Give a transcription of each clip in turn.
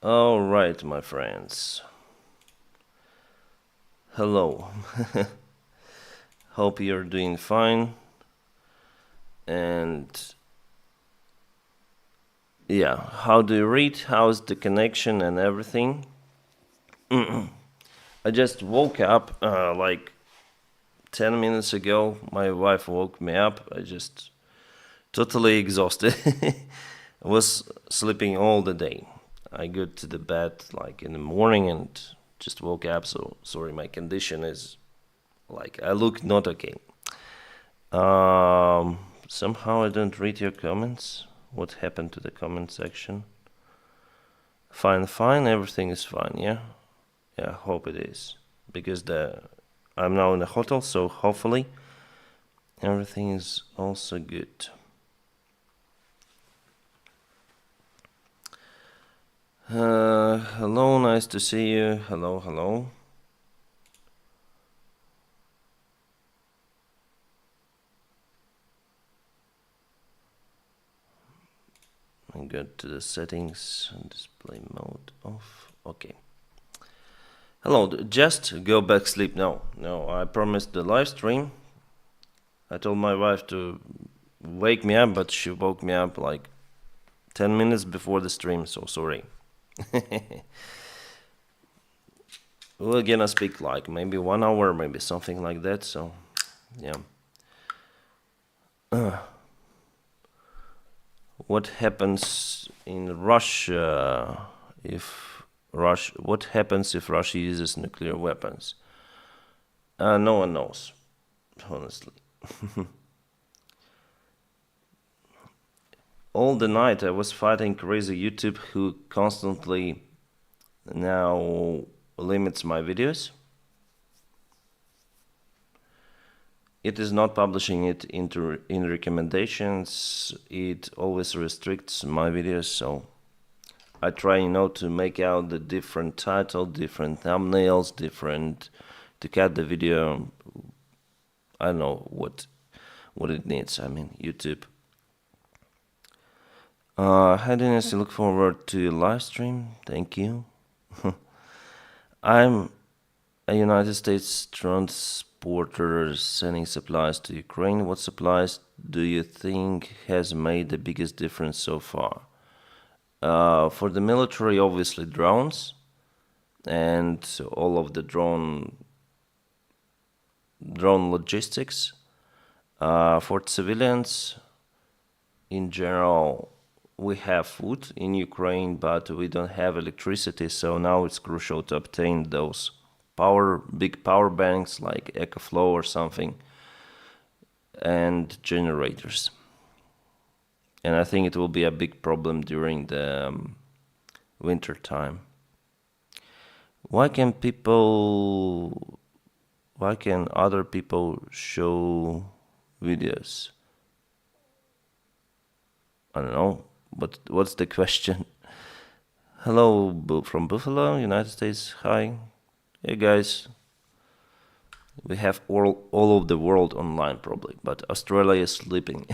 All right, my friends. Hello. Hope you're doing fine. And yeah, how do you read? How's the connection and everything? I just woke up like 10 minutes ago. My wife woke me up. I just totally exhausted. I was sleeping all the day. I go to the bed like in the morning and just woke up. So sorry, my condition is like I look not okay. Somehow I don't read your comments. What happened to the comment section? Fine. Everything is fine. Yeah. Hope it is because I'm now in a hotel, so hopefully everything is also good. Hello, nice to see you. Hello. I go to the settings and display mode off. Okay. Hello, just go back sleep. No, I promised the live stream. I told my wife to wake me up, but she woke me up like 10 minutes before the stream, so sorry. We're gonna speak like maybe 1 hour, maybe something like that, so yeah. What happens in Russia what happens if Russia uses nuclear weapons? No one knows, honestly. All the night I was fighting crazy YouTube who constantly now limits my videos. It is not publishing it in recommendations. It always restricts my videos, so I try to make out the different title, different thumbnails, to cut the video. I don't know what it needs. I mean, YouTube. Hi Denys, I look forward to your live stream. Thank you. I'm a United States transporter sending supplies to Ukraine. What supplies do you think has made the biggest difference so far? For the military, obviously drones, and all of the drone logistics. For civilians, in general, we have food in Ukraine, but we don't have electricity, so now it's crucial to obtain those big power banks like EcoFlow or something, and generators. And I think it will be a big problem during the winter time. Why can other people show videos? I don't know, but what's the question? Hello from Buffalo, United States. Hi. Hey guys. We have all of the world online probably, but Australia is sleeping.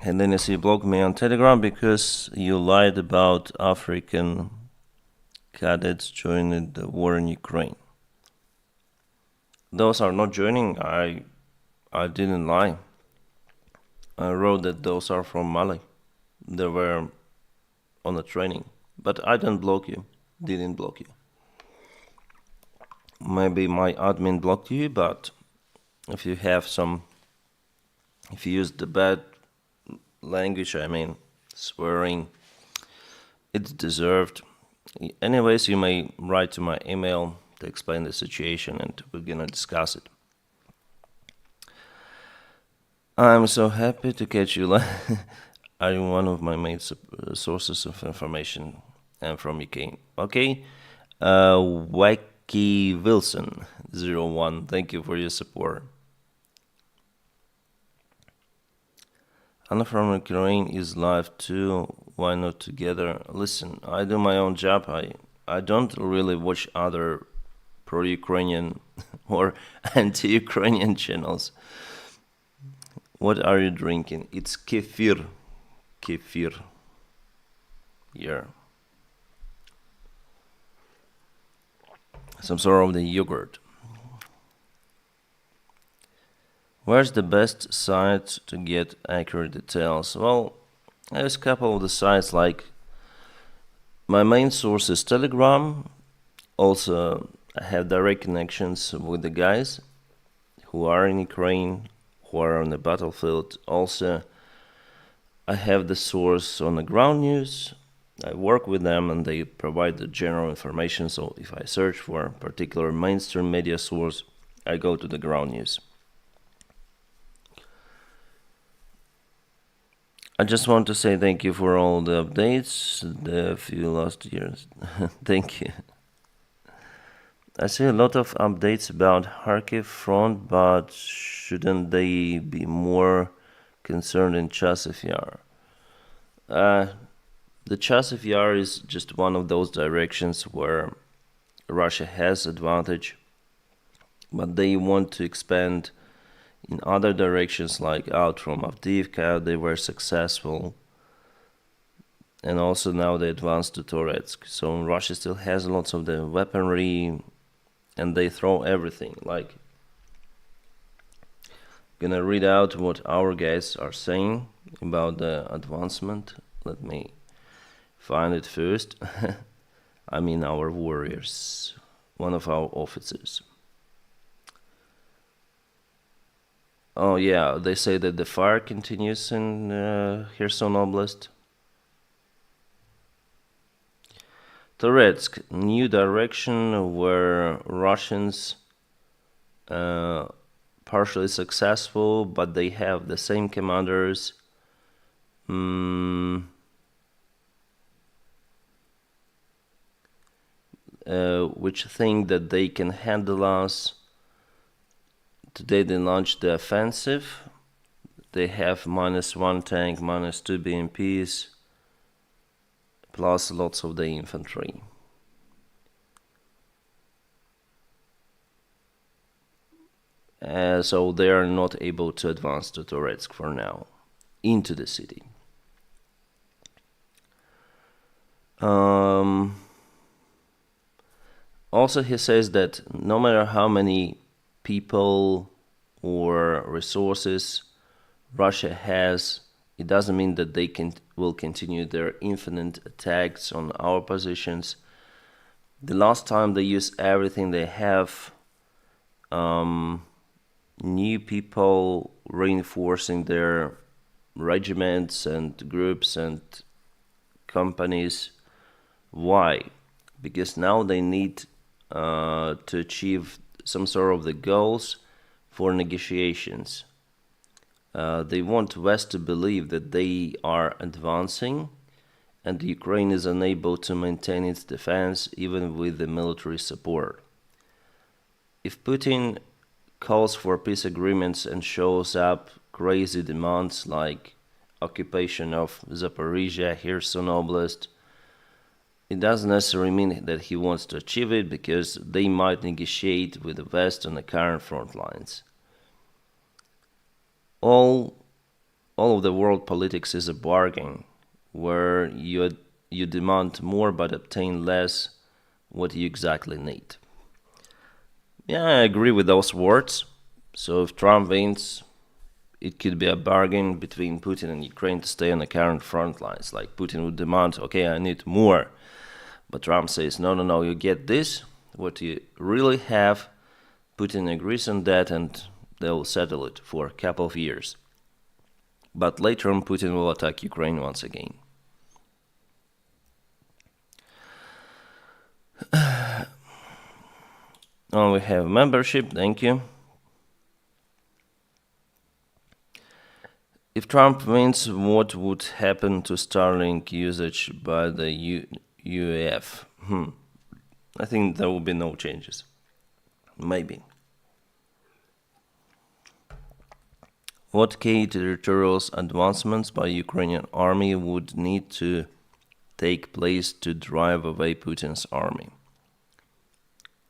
And then you blocked me on Telegram because you lied about African cadets joining the war in Ukraine. Those are not joining. I didn't lie. I wrote that those are from Mali. They were on a training. But I didn't block you. Didn't block you. Maybe my admin blocked you, but if you use the bad language, I mean swearing, it's deserved. Anyways, you may write to my email to explain the situation and we're gonna discuss it. I'm so happy to catch you live. Are you one of my main sources of information? I'm from UK. Okay. Wacky Wilson 01. Thank you for your support. Anna from Ukraine is live too. Why not together? Listen, I do my own job. I don't really watch other pro-Ukrainian or anti-Ukrainian channels. What are you drinking? It's kefir. Kefir. year. Some sort of the yogurt. Where's the best site to get accurate details? Well, there's a couple of the sites, like my main source is Telegram. Also, I have direct connections with the guys who are in Ukraine, who are on the battlefield. Also, I have the source on the ground news. I work with them and they provide the general information. So if I search for a particular mainstream media source, I go to the ground news. I just want to say thank you for all the updates the few last years. Thank you. I see a lot of updates about Kharkiv front, but shouldn't they be more concerned in Chasiv Yar? The Chasiv Yar is just one of those directions where Russia has advantage, but they want to expand in other directions, like out from Avdiivka. They were successful, and also now they advanced to Toretsk. So Russia still has lots of the weaponry, and they throw everything. Like, gonna read out what our guys are saying about the advancement. Let me find it first. I mean our warriors, one of our officers. Oh yeah, they say that the fire continues in Kherson Oblast. Toretsk, new direction where Russians partially successful, but they have the same commanders. Which think that they can handle us. Today they launched the offensive. They have -1 tank, -2 BMPs, plus lots of the infantry. So they are not able to advance to Toretsk for now, into the city. Also, he says that no matter how many people or resources Russia has, it doesn't mean that they will continue their infinite attacks on our positions. The last time they used everything they have, new people reinforcing their regiments and groups and companies. Why? Because now they need to achieve some sort of the goals for negotiations. They want West to believe that they are advancing and Ukraine is unable to maintain its defense even with the military support. If Putin calls for peace agreements and shows up crazy demands like occupation of Zaporizhia, Kherson Oblast, it doesn't necessarily mean that he wants to achieve it, because they might negotiate with the West on the current front lines. All of the world politics is a bargain, where you demand more but obtain less what you exactly need. Yeah, I agree with those words. So if Trump wins, it could be a bargain between Putin and Ukraine to stay on the current front lines. Like Putin would demand, okay, I need more. But Trump says, no, you get this, what you really have. Putin agrees on that and they'll settle it for a couple of years. But later on, Putin will attack Ukraine once again. Oh, we have membership, thank you. If Trump wins, what would happen to Starlink usage by the UAF? I think there will be no changes. Maybe. What key territorial advancements by Ukrainian army would need to take place to drive away Putin's army?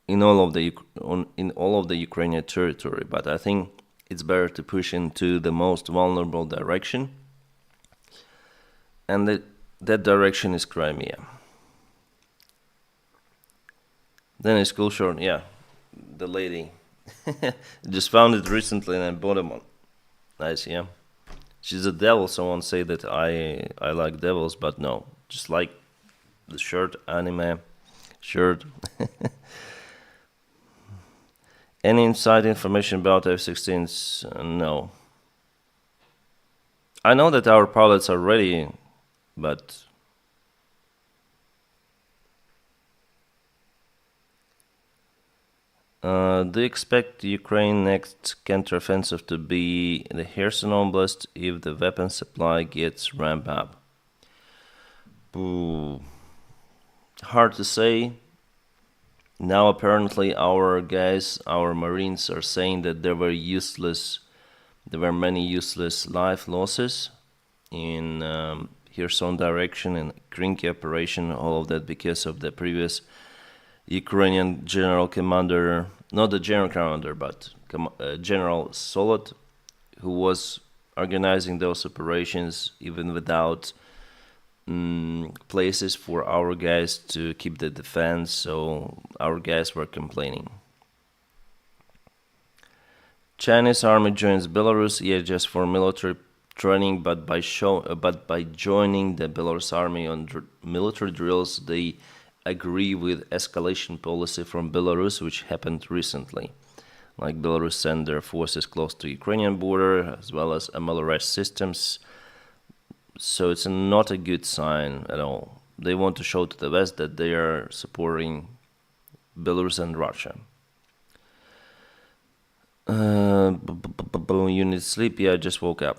In all of the Ukrainian territory, but I think it's better to push into the most vulnerable direction. And That direction is Crimea. Then it's cool short, yeah. The lady. Just found it recently and I bought them on. Nice, yeah. She's a devil. Someone say that I like devils, but no. Just like the shirt, anime shirt. Any inside information about F-16s? No. I know that our pilots are ready, but do you expect Ukraine next counteroffensive to be the Kherson Oblast if the weapon supply gets ramped up? Ooh. Hard to say. Now apparently our guys, our Marines are saying that there were many useless life losses in Kherson direction and Krinky operation, all of that because of the previous Ukrainian general commander, not the general commander, but General Solot, who was organizing those operations even without places for our guys to keep the defense, so our guys were complaining. Chinese army joins Belarus, yeah, just for military training, but by joining the Belarus army on military drills, they agree with escalation policy from Belarus, which happened recently. Like Belarus sent their forces close to Ukrainian border, as well as MLRS systems. So it's not a good sign at all. They want to show to the West that they are supporting Belarus and Russia. You need sleep? Yeah, I just woke up.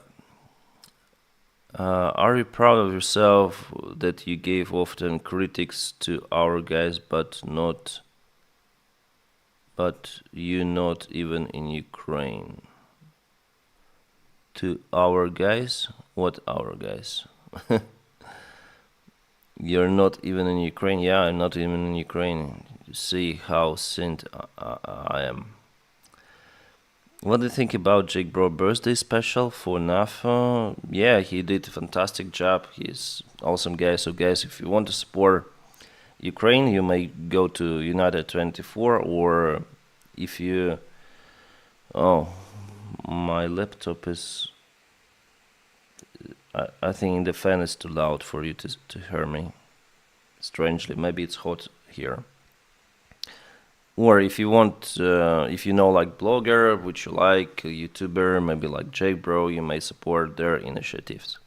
Are you proud of yourself that you gave often critics to our guys, but you not even in Ukraine? To our guys? What our guys? You're not even in Ukraine? Yeah, I'm not even in Ukraine. You see how sent I am. What do you think about Jake Bro birthday special for NAFA? Yeah, he did a fantastic job. He's awesome guy. So guys, if you want to support Ukraine, you may go to United 24, or if you... Oh, my laptop is... I think the fan is too loud for you to hear me. Strangely, maybe it's hot here. Or if you want, if you know like blogger, which you like, a YouTuber, maybe like Jake Bro, you may support their initiatives.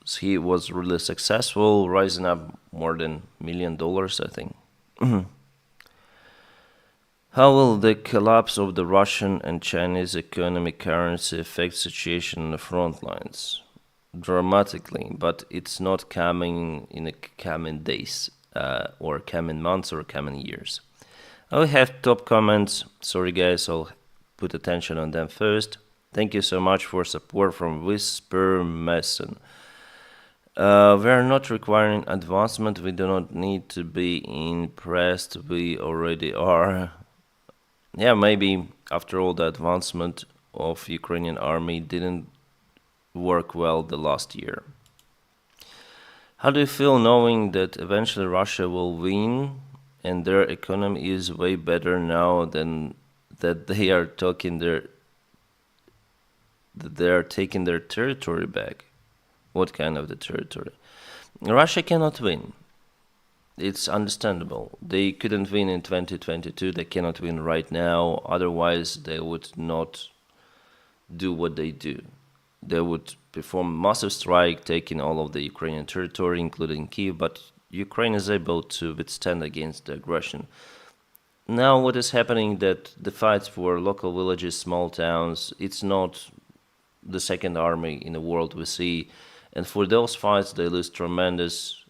So he was really successful, rising up more than $1 million, I think. How will the collapse of the Russian and Chinese economic currency affect situation on the front lines? Dramatically, but it's not coming in the coming days, or coming months, or coming years. I will have top comments. Sorry guys, I'll put attention on them first. Thank you so much for support from Whisper Mason. We are not requiring advancement. We do not need to be impressed. We already are. Yeah, maybe after all the advancement of Ukrainian army didn't work well the last year. How do you feel knowing that eventually Russia will win and their economy is way better now than that they are taking their territory back? What kind of the territory? Russia cannot win. It's understandable. They couldn't win in 2022. They cannot win right now. Otherwise, they would not do what they do. They would perform massive strike, taking all of the Ukrainian territory, including Kyiv. But Ukraine is able to withstand against the aggression. Now, what is happening that the fights for local villages, small towns, it's not the second army in the world we see. And for those fights, they lose tremendous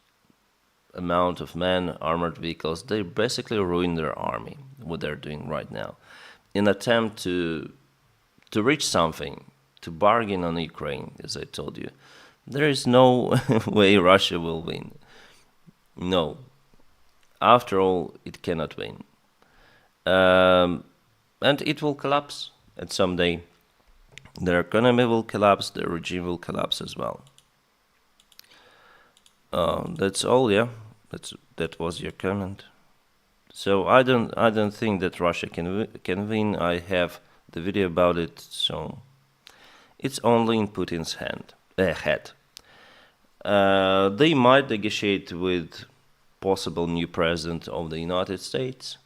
amount of men, armored vehicles. They basically ruin their army, what they're doing right now. In attempt to reach something, to bargain on Ukraine, as I told you, there is no way Russia will win. No. After all, it cannot win. And it will collapse at some day. Their economy will collapse, their regime will collapse as well. That's all. Yeah, that was your comment. So I don't think that Russia can win. I have the video about it. So it's only in Putin's head. They might negotiate with possible new president of the United States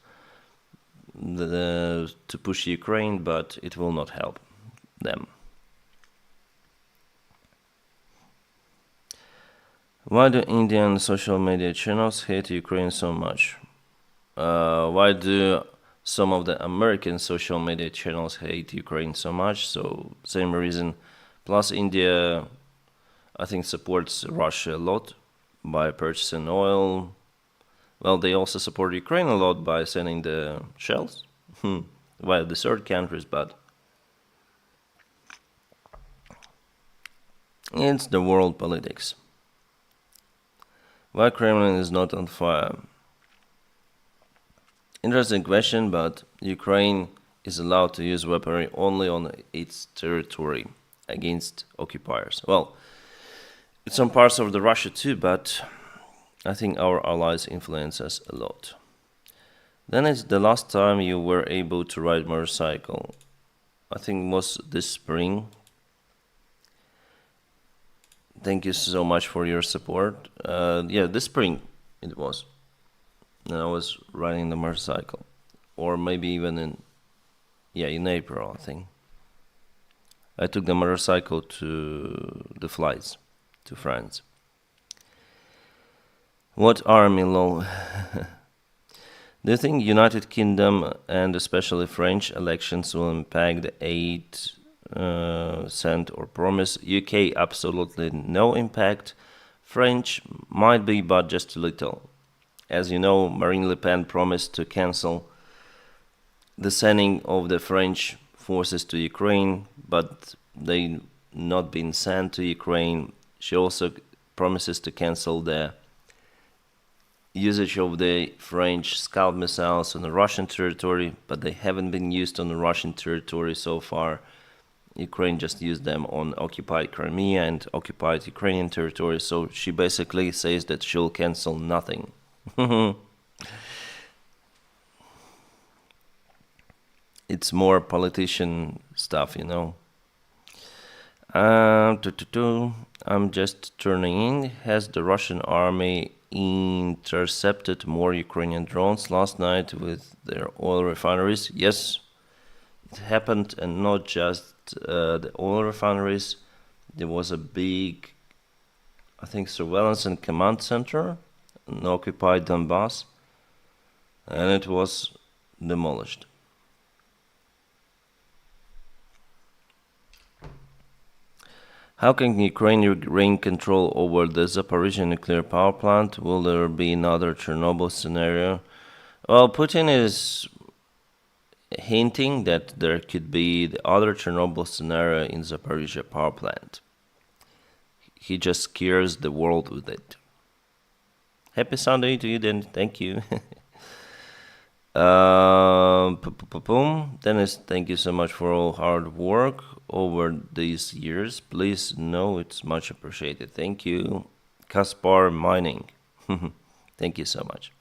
to push Ukraine, but it will not help them. Why do Indian social media channels hate Ukraine so much? Why do some of the American social media channels hate Ukraine so much? So same reason. Plus India, I think, supports Russia a lot by purchasing oil. Well, they also support Ukraine a lot by sending the shells. Well, the third countries, but it's the world politics. Why Kremlin is not on fire? Interesting question, but Ukraine is allowed to use weaponry only on its territory against occupiers. Well, it's on parts of the Russia too, but I think our allies influence us a lot. Then it's the last time you were able to ride motorcycle. I think was this spring. Thank you so much for your support. Yeah, this spring it was. And I was riding the motorcycle. Or maybe even in April, I think. I took the motorcycle to the flights to France. What army lol? Do you think United Kingdom and especially French elections will impact the aid sent or promised? UK absolutely no impact. French might be, but just a little. As you know, Marine Le Pen promised to cancel the sending of the French forces to Ukraine, but they not been sent to Ukraine. She also promises to cancel the usage of the French Scalp missiles on the Russian territory, but they haven't been used on the Russian territory so far. Ukraine just used them on occupied Crimea and occupied Ukrainian territory, so she basically says that she'll cancel nothing. It's more politician stuff, you know. I'm just turning in. Has the Russian army intercepted more Ukrainian drones last night with their oil refineries? Yes, it happened, and not just the oil refineries. There was a big, I think, surveillance and command center in occupied Donbas, and it was demolished. How can Ukraine regain control over the Zaporizhzhia nuclear power plant? Will there be another Chernobyl scenario? Well, Putin is hinting that there could be the other Chernobyl scenario in Zaporizhzhia power plant. He just scares the world with it. Happy Sunday to you, then. Thank you. Denys, thank you so much for all hard work over these years. Please know it's much appreciated. Thank you. Kaspar Mining. Thank you so much.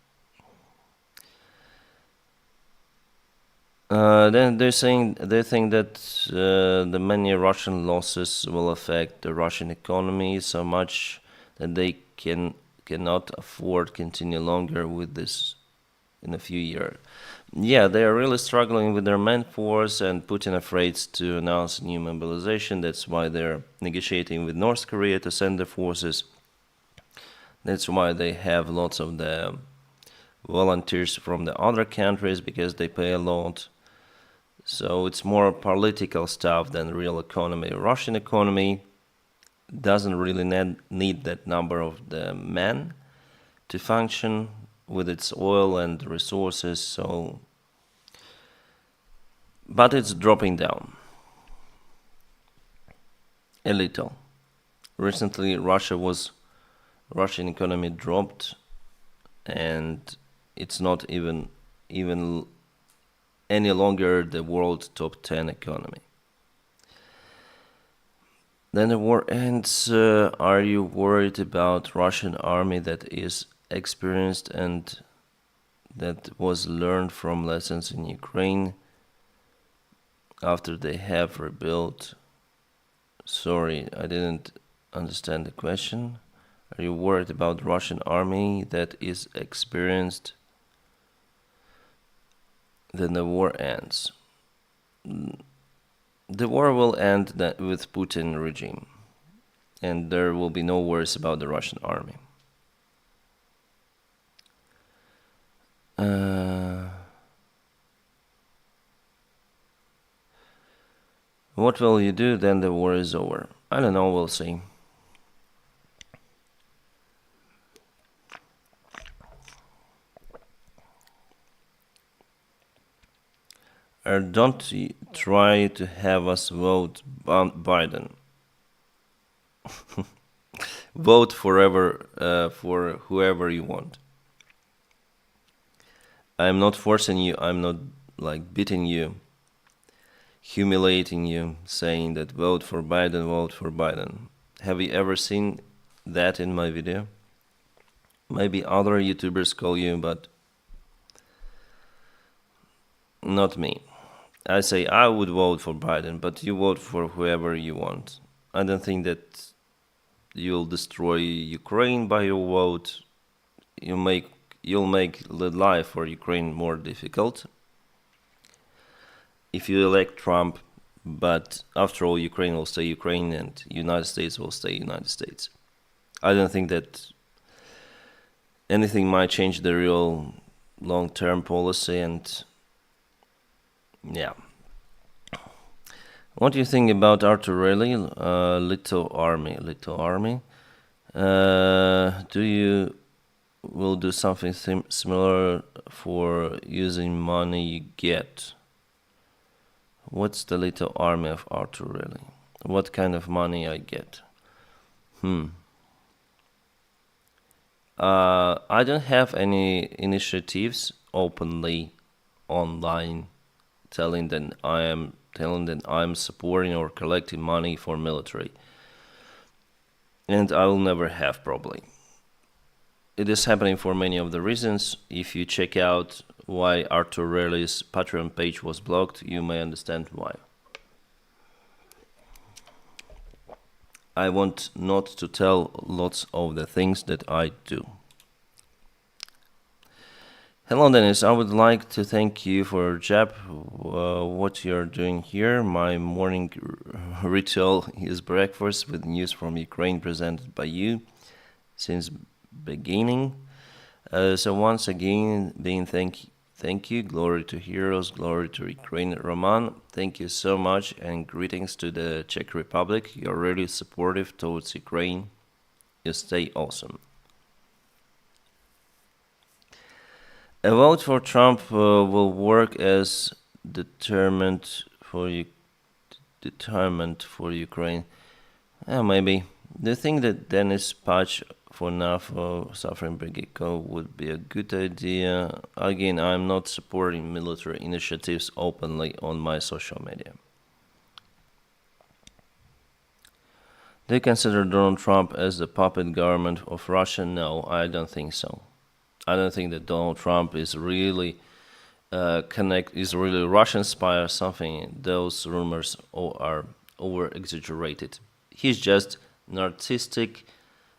Then they think that the many Russian losses will affect the Russian economy so much that they cannot afford continue longer with this in a few years. Yeah, they are really struggling with their manforce, and Putin afraid to announce new mobilization. That's why they're negotiating with North Korea to send their forces. That's why they have lots of the volunteers from the other countries, because they pay a lot. So it's more political stuff than real economy. Russian economy doesn't really need that number of the men to function with its oil and resources, so but it's dropping down a little. Recently Russian economy dropped, and it's not even any longer the world top 10 economy. Then the war ends. Are you worried about Russian army that is experienced and that was learned from lessons in Ukraine after they have rebuilt? Sorry, I didn't understand the question. Are you worried about Russian army that is experienced? Then the war ends. The war will end with Putin regime, and there will be no worries about the Russian army. What will you do then the war is over? I don't know, we'll see. Don't try to have us vote Biden. Vote forever for whoever you want. I'm not forcing you, I'm not like beating you, humiliating you, saying that vote for Biden, vote for Biden. Have you ever seen that in my video? Maybe other YouTubers call you, but not me. I say I would vote for Biden, but you vote for whoever you want. I don't think that you'll destroy Ukraine by your vote. You'll make the life for Ukraine more difficult if you elect Trump, but after all, Ukraine will stay Ukraine and United States will stay United States. I don't think that anything might change the real long-term policy, and yeah. What do you think about Arthur Raleigh, Little Army? Do you will do something similar for using money you get? What's the Little Army of Arthur Raleigh? What kind of money I get? I don't have any initiatives openly online telling that I'm supporting or collecting money for military. And I will never have, probably. It is happening for many of the reasons. If you check out why Arthur Raleigh's Patreon page was blocked, you may understand why. I want not to tell lots of the things that I do. Hello, Denys. I would like to thank you for job, what you're doing here. My morning ritual is breakfast with news from Ukraine presented by you since beginning. So once again, thank you. Glory to heroes, glory to Ukraine. Roman, thank you so much, and greetings to the Czech Republic. You're really supportive towards Ukraine. You stay awesome. A vote for Trump will work as determinant for Ukraine. Maybe. Do you think that Denys patch for NAFO suffering Brigiko would be a good idea? Again, I'm not supporting military initiatives openly on my social media. Do you consider Donald Trump as the puppet government of Russia? No, I don't think so. I don't think that Donald Trump is really really a Russian spy or something. Those rumors are over-exaggerated. He's just narcissistic,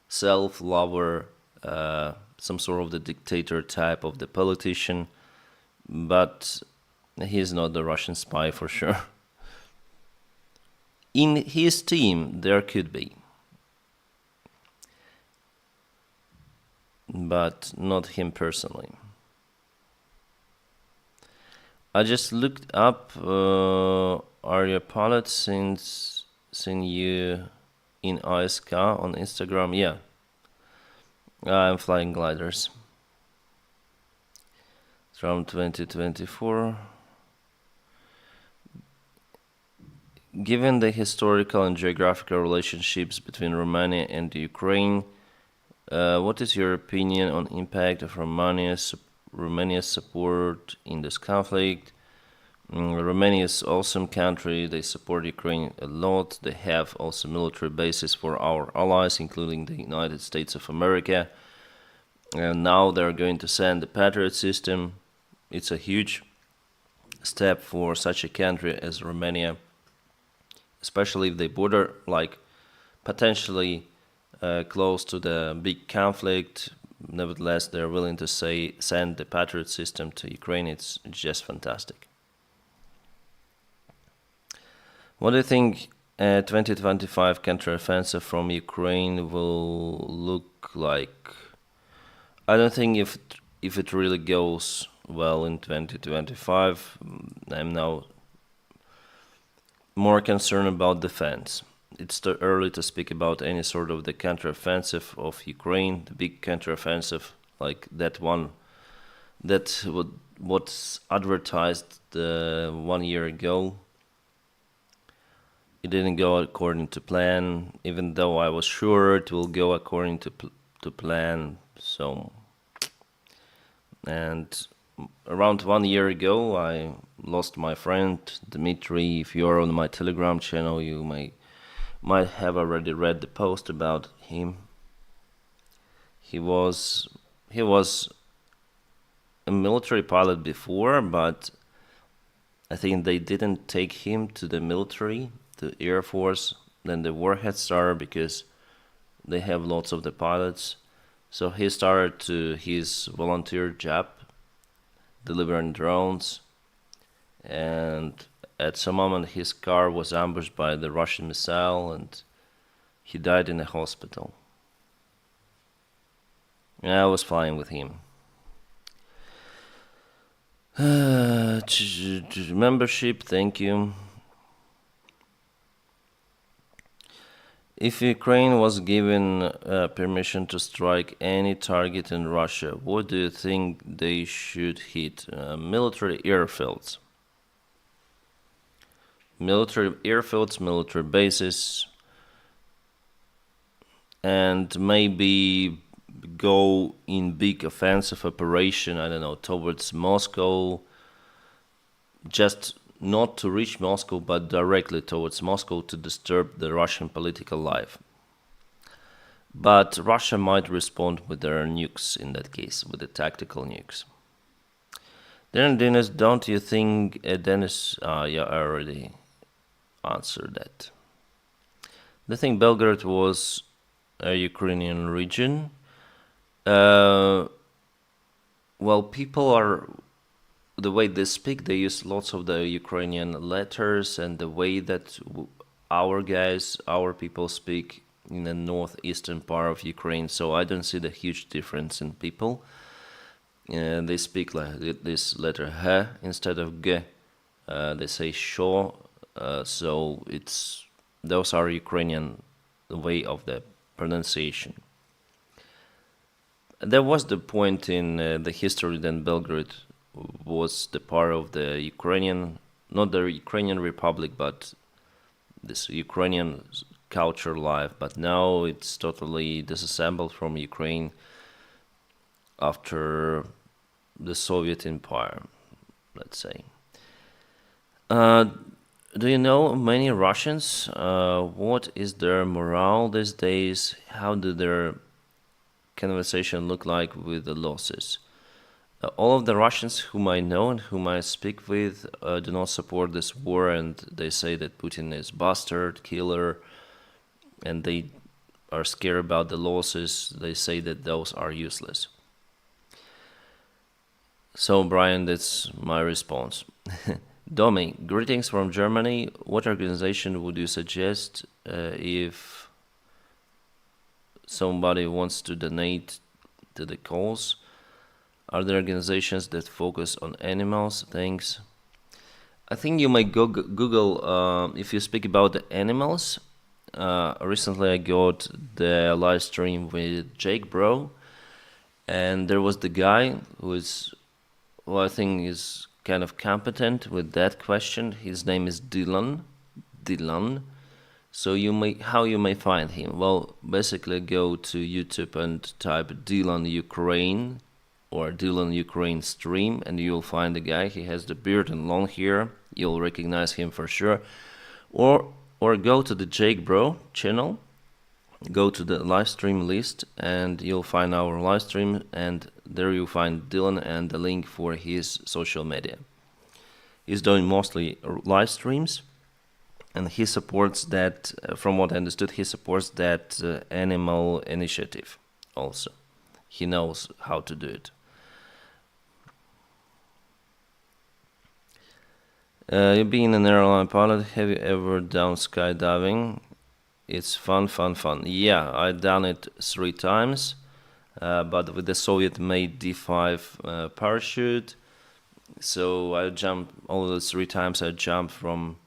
self-lover, some sort of the dictator type of the politician, but he's not the Russian spy for sure. In his team, there could be, but not him personally. I just looked up are your pilots since seen you in ISK on Instagram. Yeah, I'm flying gliders from 2024. Given the historical and geographical relationships between Romania and Ukraine, what is your opinion on impact of Romania's support in this conflict? Romania is awesome country. They support Ukraine a lot. They have also military bases for our allies, including the United States of America. And now they're going to send the Patriot system. It's a huge step for such a country as Romania, especially if they border like potentially close to the big conflict. Nevertheless, they're willing to send the Patriot system to Ukraine. It's just fantastic. What do you think 2025 counteroffensive from Ukraine will look like? I don't think if it really goes well in 2025. I'm now more concerned about defense. It's too early to speak about any sort of the counteroffensive of Ukraine, the big counteroffensive like that one that was advertised 1 year ago. It didn't go according to plan, even though I was sure it will go according to plan. So, and around 1 year ago, I lost my friend Dmitry. If you're on my Telegram channel, you might have already read the post about him. He was a military pilot before, but I think they didn't take him to the military, to Air Force. Then the war had started because they have lots of the pilots. So he started to his volunteer job, delivering drones, and at some moment his car was ambushed by the Russian missile and he died in a hospital. And I was flying with him. Membership, thank you. If Ukraine was given permission to strike any target in Russia, what do you think they should hit? Military airfields. Military airfields, military bases, and maybe go in big offensive operation, I don't know, towards Moscow, just not to reach Moscow, but directly towards Moscow to disturb the Russian political life. But Russia might respond with their nukes in that case, with the tactical nukes. Then, Denys, don't you think, Denys, yeah, I already answered that. I think Belgrade was a Ukrainian region. Well, people are, the way they speak, they use lots of the Ukrainian letters, and the way that our guys, our people speak in the northeastern part of Ukraine. So I don't see the huge difference in people. They speak like this letter H instead of G. They say sho. So those are Ukrainian way of the pronunciation. There was the point in the history that Belgrade was the part of the Ukrainian, not the Ukrainian Republic, but this Ukrainian culture life. But now it's totally disassembled from Ukraine after the Soviet Empire, let's say. Do you know many Russians? What is their morale these days? How do their conversation look like with the losses? All of the Russians whom I know and whom I speak with do not support this war, and they say that Putin is bastard, killer, and they are scared about the losses. They say that those are useless. So, Brian, that's my response. Domi, greetings from Germany. What organization would you suggest if somebody wants to donate to the cause? Are there organizations that focus on animals? Thanks. I think you might go Google if you speak about the animals. Recently I got the live stream with Jake Bro, and there was the guy who I think is kind of competent with that question. His name is Dylan. So how you may find him? Well, basically go to YouTube and type Dylan Ukraine, or Dylan Ukraine stream, and you'll find the guy. He has the beard and long hair. You'll recognize him for sure. Or go to the Jake Bro channel, go to the live stream list, and you'll find our live stream, and there you'll find Dylan and the link for his social media. He's doing mostly live streams, and he supports that, from what I understood, he supports that animal initiative also. He knows how to do it. You being an airline pilot, have you ever done skydiving? It's fun. Yeah, I've done it 3 times, but with the Soviet-made D5 parachute. So I jumped all those 3 times. I jumped from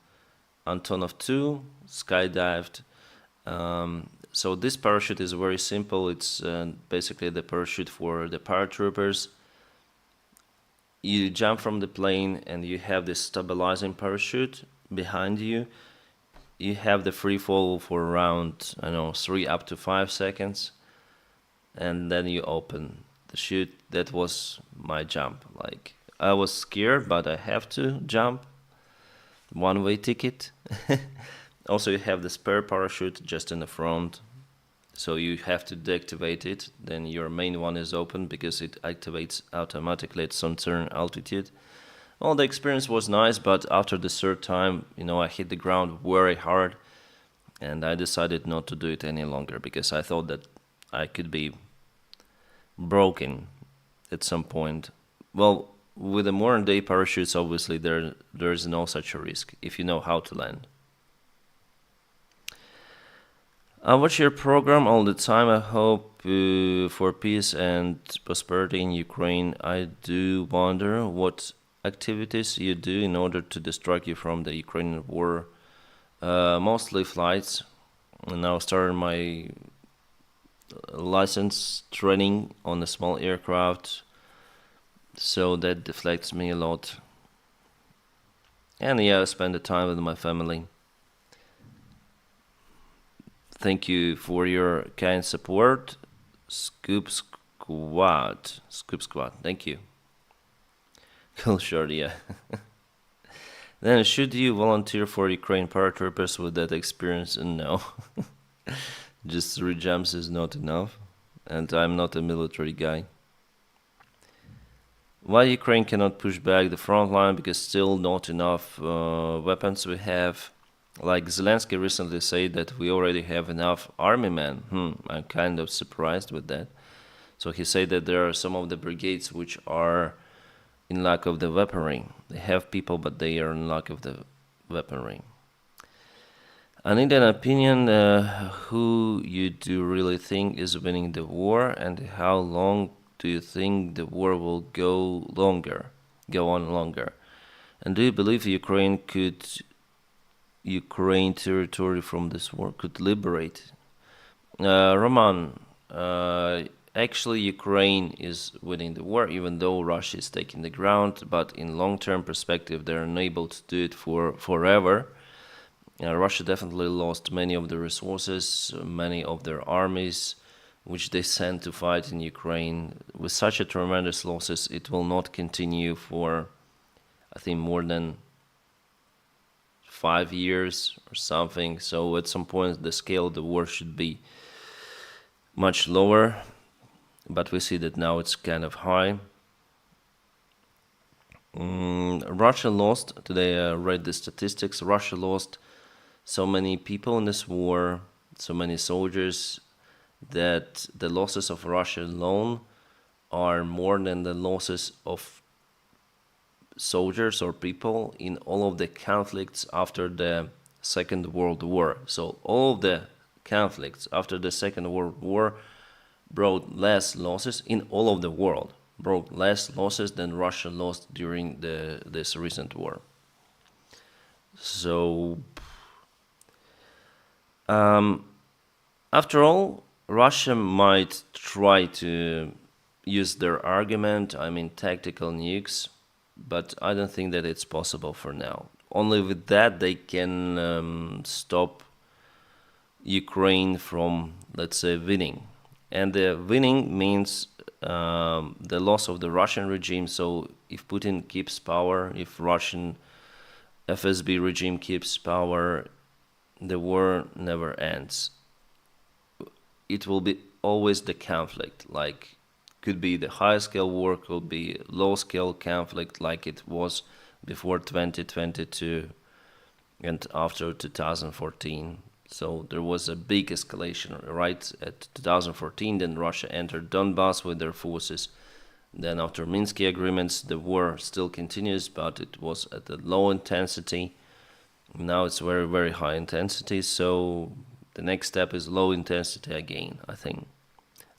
Antonov 2, skydived. So this parachute is very simple. It's basically the parachute for the paratroopers. You jump from the plane and you have this stabilizing parachute behind you. You have the free fall for around, 3 up to 5 seconds. And then you open the chute. That was my jump. Like, I was scared, but I have to jump. One-way ticket. Also, you have the spare parachute just in the front. So you have to deactivate it. Then your main one is open because it activates automatically at some certain altitude. Well, the experience was nice, but after the 3rd time, I hit the ground very hard, and I decided not to do it any longer because I thought that I could be broken at some point. Well, with the modern day parachutes, obviously there's no such a risk if you know how to land. I watch your program all the time. I hope for peace and prosperity in Ukraine. I do wonder what activities you do in order to distract you from the Ukrainian war. Mostly flights. And now started my license training on a small aircraft, so that deflects me a lot. And yeah, I spend the time with my family. Thank you for your kind support, Scoop Squad. Thank you. Cool short, yeah. Then, should you volunteer for Ukraine paratroopers with that experience? No. Just 3 jumps is not enough, and I'm not a military guy. Why Ukraine cannot push back the front line? Because still not enough weapons we have. Like Zelensky recently said that we already have enough army men. I'm kind of surprised with that. So he said that there are some of the brigades which are in lack of the weaponry. They have people, but they are in lack of the weaponry. I need an opinion. Who you do really think is winning the war, and how long do you think the war will go on longer? And do you believe Ukraine territory from this war could liberate? Roman, actually Ukraine is winning the war, even though Russia is taking the ground, but in long-term perspective they're unable to do it for forever. Russia definitely lost many of the resources, many of their armies, which they sent to fight in Ukraine. With such a tremendous losses, it will not continue for, I think, more than 5 years or something. So at some point the scale of the war should be much lower, but we see that now it's kind of high. Russia lost, today I read the statistics, Russia lost so many people in this war, so many soldiers, that the losses of Russia alone are more than the losses of soldiers or people in all of the conflicts after the Second World War. So all of the conflicts after the Second World War brought less losses in all of the world, brought less losses than Russia lost during this recent war. So after all, Russia might try to use their argument, tactical nukes, but I don't think that it's possible for now. Only with that they can stop Ukraine from, let's say, winning. And the winning means the loss of the Russian regime. So if Putin keeps power, if Russian FSB regime keeps power, the war never ends. It will be always the conflict, like could be the high scale war, could be low scale conflict like it was before 2022 and after 2014. So there was a big escalation, right? At 2014, then Russia entered Donbas with their forces. Then after Minsk agreements, the war still continues, but it was at a low intensity. Now it's very, very high intensity. So the next step is low intensity again, I think,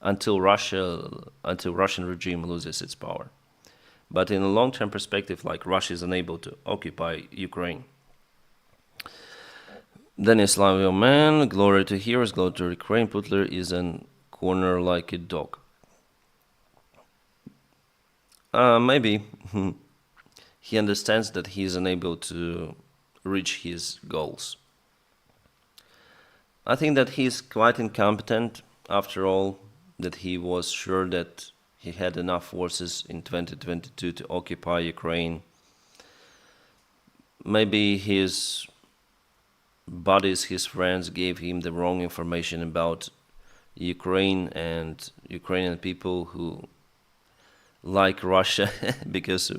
until Russian regime loses its power. But in a long-term perspective, like Russia is unable to occupy Ukraine. Denys Davydov, man, glory to heroes, glory to Ukraine. Putler is in corner like a dog. Maybe he understands that he is unable to reach his goals. I think that he is quite incompetent, after all, that he was sure that he had enough forces in 2022 to occupy Ukraine. Maybe his buddies, his friends gave him the wrong information about Ukraine and Ukrainian people who like Russia because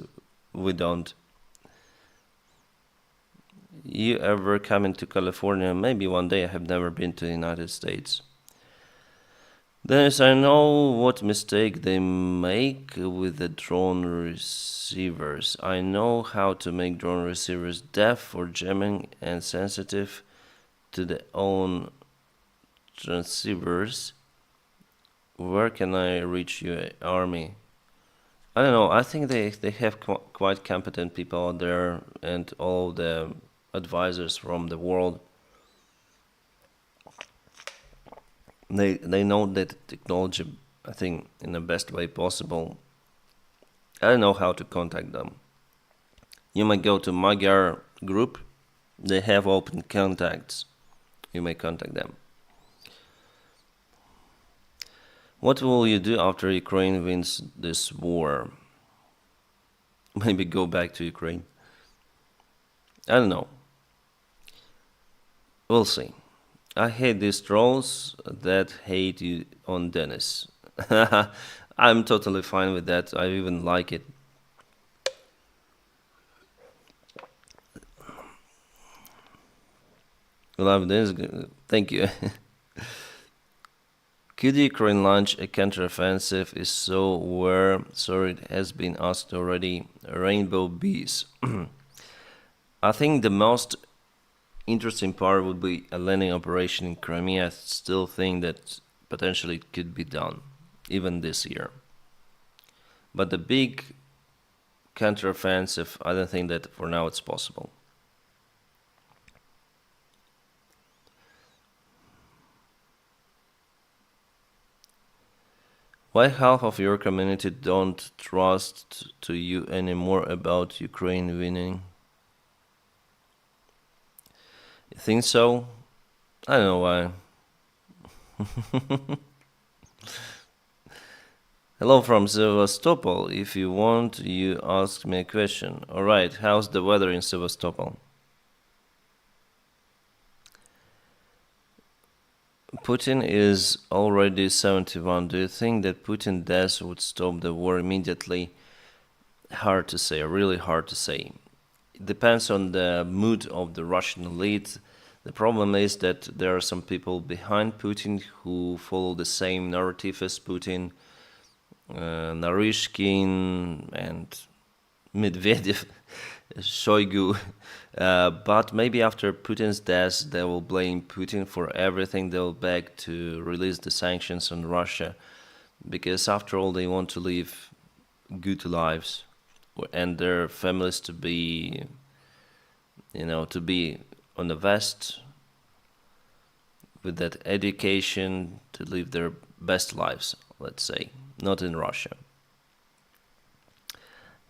we don't. You ever coming to California? Maybe one day. I have never been to the United States. Dennis, I know what mistake they make with the drone receivers. I know how to make drone receivers deaf or jamming and sensitive to their own transceivers. Where can I reach you, army? I don't know. I think they have quite competent people out there and all the advisors from the world. They know that technology, I think, in the best way possible. I don't know how to contact them. You might go to Magyar group. They have open contacts. You may contact them. What will you do after Ukraine wins this war? Maybe go back to Ukraine. I don't know. We'll see. I hate these trolls that hate you on Dennis. I'm totally fine with that. I even like it. Love this. Thank you. Could Ukraine launch a counteroffensive? Is so where? Sorry, it has been asked already. Rainbow bees. I think the most interesting part would be a landing operation in Crimea. I still think that potentially it could be done, even this year. But the big counteroffensive, I don't think that for now it's possible. Why half of your community don't trust to you anymore about Ukraine winning? You think so? I don't know why. Hello from Sevastopol. If you want, you ask me a question. Alright, how's the weather in Sevastopol? Putin is already 71. Do you think that Putin's death would stop the war immediately? Hard to say, really hard to say. It depends on the mood of the Russian elite. The problem is that there are some people behind Putin who follow the same narrative as Putin. Narishkin and Medvedev, Shoigu. But maybe after Putin's death, they will blame Putin for everything. They will beg to release the sanctions on Russia, because after all, they want to live good lives and their families to be, to be on the West with that education, to live their best lives, let's say, not in Russia.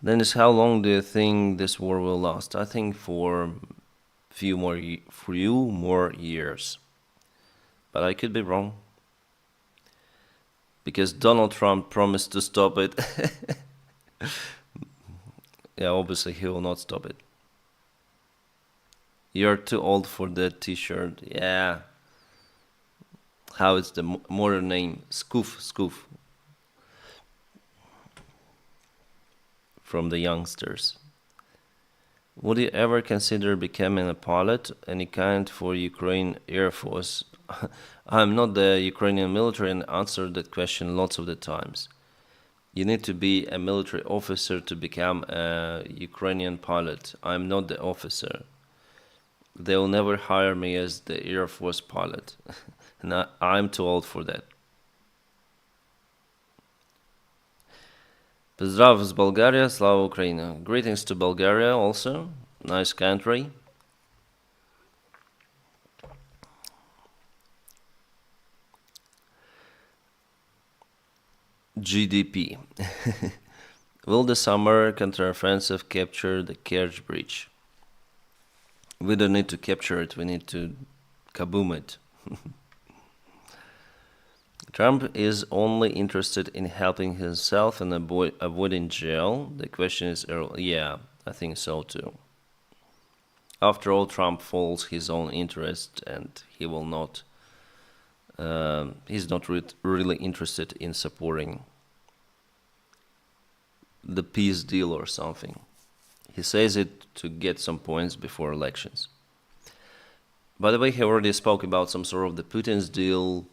Dennis, how long do you think this war will last? I think for few more years, but I could be wrong. because Donald Trump promised to stop it. Yeah, obviously he will not stop it. You're too old for that t-shirt. Yeah. How is the modern name? Scoof. From the youngsters. Would you ever consider becoming a pilot, any kind, for Ukraine Air Force? I'm not the Ukrainian military and answered that question lots of the times. You need to be a military officer to become a Ukrainian pilot. I'm not the officer. They'll never hire me as the Air Force pilot. And I'm too old for that. Pozdrav z Bulgaria, Slava Ukraina. Greetings to Bulgaria also. Nice country. GDP. Will the summer counteroffensive capture the Kerch Bridge? We don't need to capture it, we need to kaboom it. Trump is only interested in helping himself and avoiding jail. The question is, yeah, I think so too. After all, Trump follows his own interest, and he will not. He's not really interested in supporting the peace deal or something. He says it to get some points before elections. By the way, he already spoke about some sort of the Putin's deal.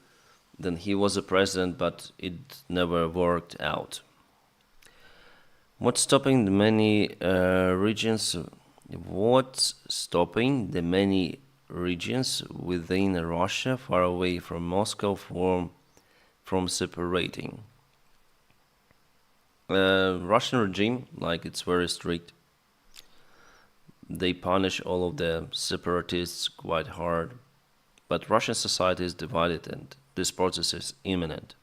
Then he was a president, but it never worked out. What's stopping the many regions? What's stopping the many regions within Russia, far away from Moscow, from separating? Russian regime, like, it's very strict. They punish all of the separatists quite hard, but Russian society is divided, and this process is imminent.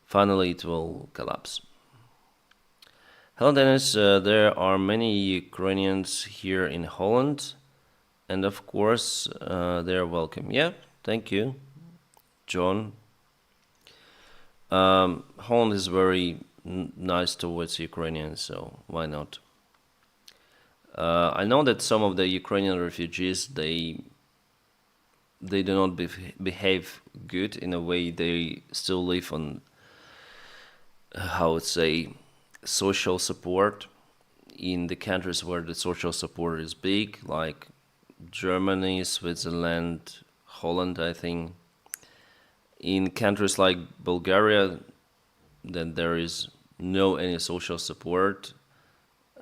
Finally, it will collapse. Hello, Denys. There are many Ukrainians here in Holland, and of course, they are welcome. Yeah, thank you, John. Holland is very nice towards Ukrainians, so why not? I know that some of the Ukrainian refugees, they do not behave good. In a way, they still live on, how would say, social support in the countries where the social support is big, like Germany, Switzerland, Holland, I think. In countries like Bulgaria, then there is no any social support.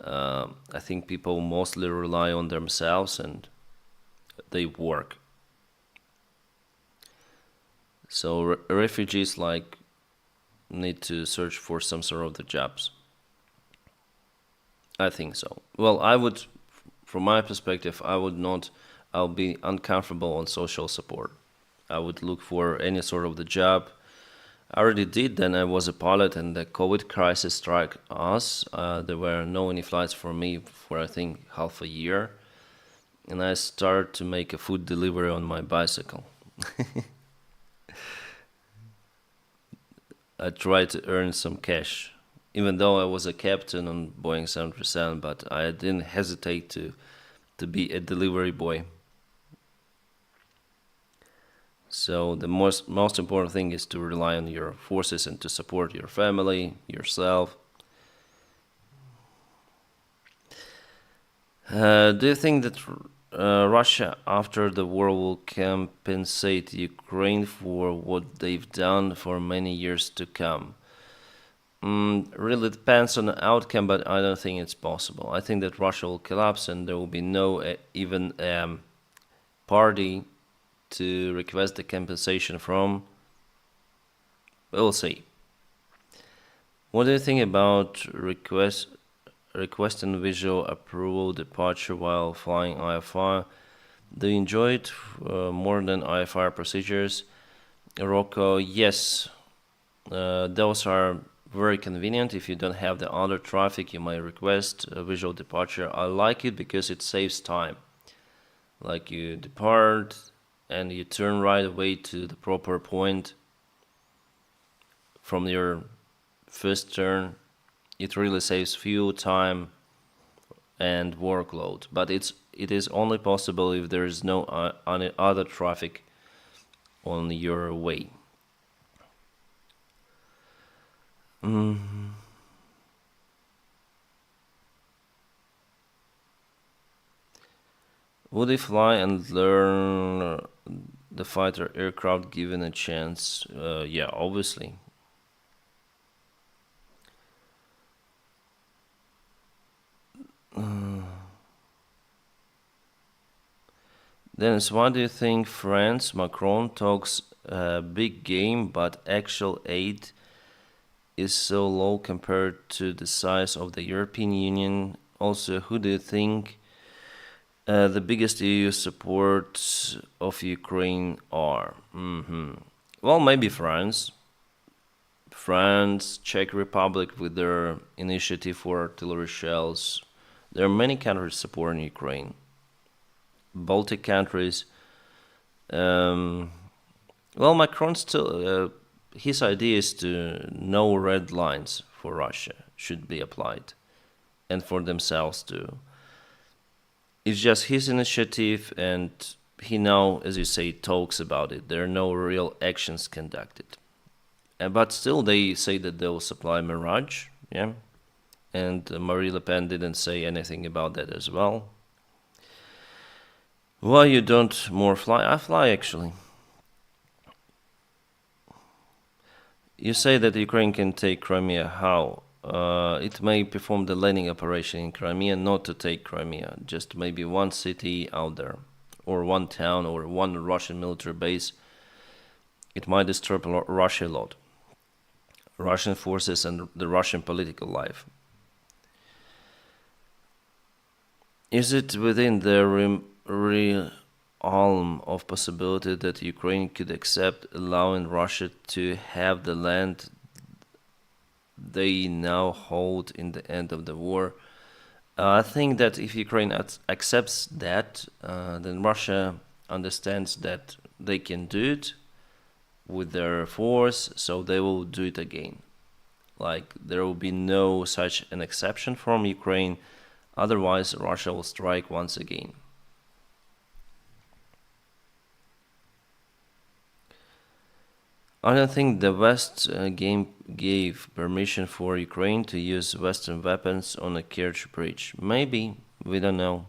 I think people mostly rely on themselves and they work. So refugees like need to search for some sort of the jobs. I think so. Well, I would, from my perspective, I'll be uncomfortable on social support. I would look for any sort of the job. I already did, then I was a pilot and the COVID crisis struck us. There were no any flights for me for I think half a year. And I started to make a food delivery on my bicycle. I tried to earn some cash, even though I was a captain on Boeing 737, but I didn't hesitate to be a delivery boy. So the most important thing is to rely on your forces and to support your family, yourself. Do you think that Russia after the war will compensate Ukraine for what they've done for many years to come? Really depends on the outcome, but I don't think it's possible. I think that Russia will collapse and there will be no even party to request the compensation from. We'll see. What do you think about requesting visual approval departure while flying IFR? Do you enjoy it more than IFR procedures? Rocco, yes. Those are very convenient. If you don't have the other traffic, you might request a visual departure. I like it because it saves time. Like you depart and you turn right away to the proper point. from your first turn. It really saves fuel, time, and workload. But it is only possible if there is no other traffic on your way. Would he fly and learn the fighter aircraft given a chance? Yeah, obviously. Dennis, why do you think France, Macron talks a big game, but actual aid is so low compared to the size of the European Union? Also, who do you think the biggest EU support of Ukraine are? Well, maybe France. France, Czech Republic with their initiative for artillery shells. There are many countries supporting Ukraine. Baltic countries. Well, Macron still, his idea is to no red lines for Russia should be applied, and for themselves too. It's just his initiative, and he now, as you say, talks about it. There are no real actions conducted. But still, they say that they will supply Mirage, yeah. And Marie Le Pen didn't say anything about that as well. Why you don't more fly? I fly actually. You say that Ukraine can take Crimea. How? It may perform the landing operation in Crimea, not to take Crimea, just maybe one city out there, or one town, or one Russian military base. It might disturb Russia a lot. Russian forces and the Russian political life. Is it within the realm of possibility that Ukraine could accept allowing Russia to have the land they now hold in the end of the war? I think that if Ukraine accepts that, then Russia understands that they can do it with their force, so they will do it again. Like, there will be no such an exception from Ukraine, otherwise Russia will strike once again. I don't think the West gave permission for Ukraine to use Western weapons on a Kerch bridge. Maybe, we don't know.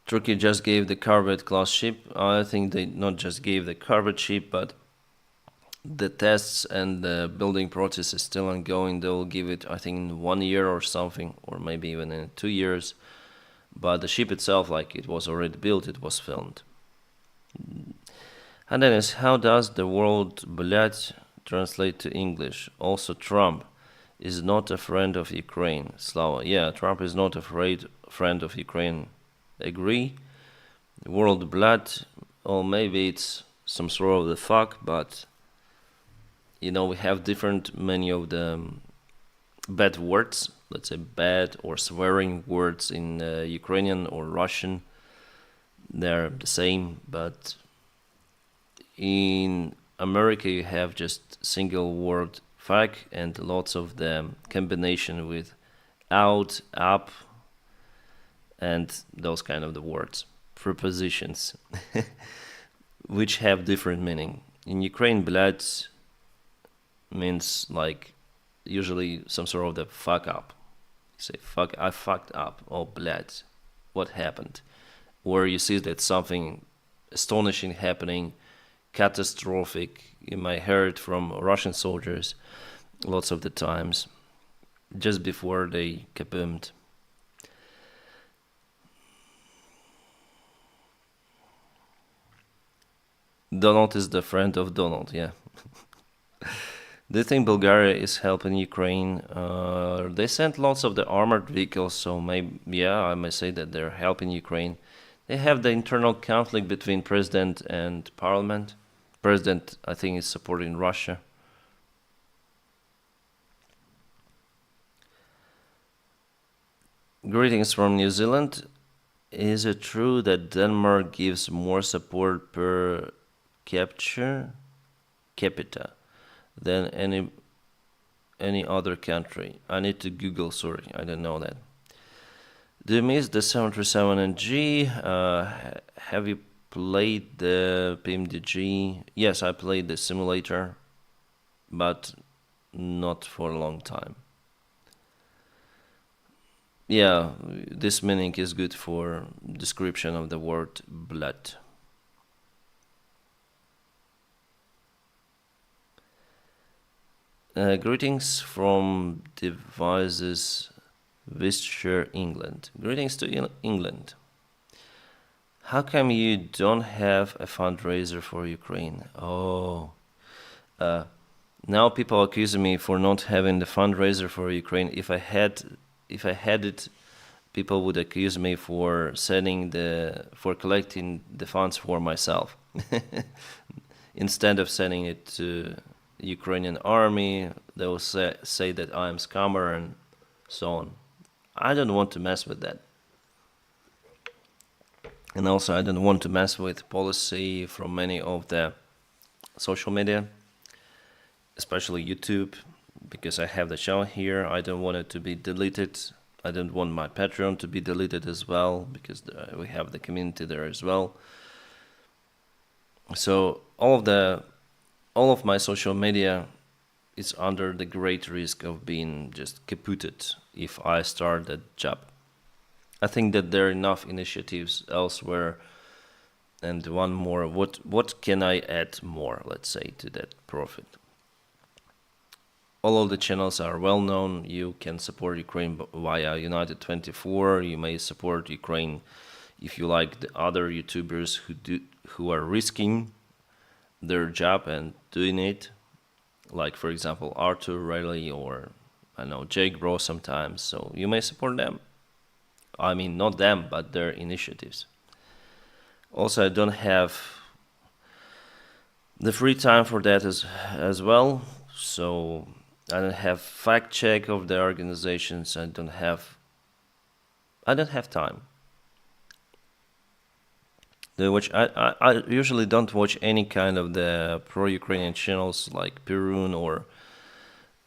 Turkey just gave the Corvette class ship. I think they not just gave the Corvette ship, but the tests and the building process is still ongoing. They will give it, I think, in 1 year or something, or maybe even in 2 years. But the ship itself, like it was already built, it was filmed. And then is how does the word "блядь" translate to English? Also, Trump is not a friend of Ukraine. Slava, yeah, Trump is not a friend of Ukraine. Agree. The word "blood," or maybe it's some sort of the fuck, but you know, we have many of the bad words, let's say bad or swearing words in Ukrainian or Russian. They're the same, but in America you have just single word fuck and lots of the combination with out, up, and those kind of the words, prepositions, which have different meaning. In Ukraine, "блядь" means like usually some sort of the fuck up. You say fuck, I fucked up, or "блядь," what happened? Or you see that something astonishing happening, catastrophic. You might hear it from Russian soldiers lots of the times, just before they kaboomed. Donald is the friend of Donald, yeah. Do you think Bulgaria is helping Ukraine? They sent lots of the armored vehicles, so maybe, yeah, I may say that they're helping Ukraine. They have the internal conflict between president and parliament. President, I think, is supporting Russia. Greetings from New Zealand. Is it true that Denmark gives more support per capita than any other country? I need to Google. Sorry, I didn't know that. Do you miss the 737NG? Have you played the PMDG? Yes, I played the simulator, but not for a long time. Yeah, this meaning is good for description of the word blood. Greetings from Devices, Worcestershire, England. Greetings to England. How come you don't have a fundraiser for Ukraine? Oh, now people accuse me for not having the fundraiser for Ukraine. If I had it, people would accuse me for collecting the funds for myself instead of sending it to the Ukrainian army. They will say that I am scammer and so on. I don't want to mess with that. And also I don't want to mess with policy from many of the social media, especially YouTube, because I have the channel here. I don't want it to be deleted. I don't want my Patreon to be deleted as well, because we have the community there as well. So all of my social media is under the great risk of being just kaputted if I start that job. I think that there are enough initiatives elsewhere. And one more, what can I add more, let's say, to that profit? All of the channels are well known. You can support Ukraine via United24. You may support Ukraine if you like the other YouTubers who are risking their job and doing it, like for example Arthur Riley or I know Jake Bro sometimes. So you may support them. I mean, not them, but their initiatives. Also, I don't have the free time for that as well. So I don't have fact check of the organizations. I don't have time. I usually don't watch any kind of the pro-Ukrainian channels like Perun or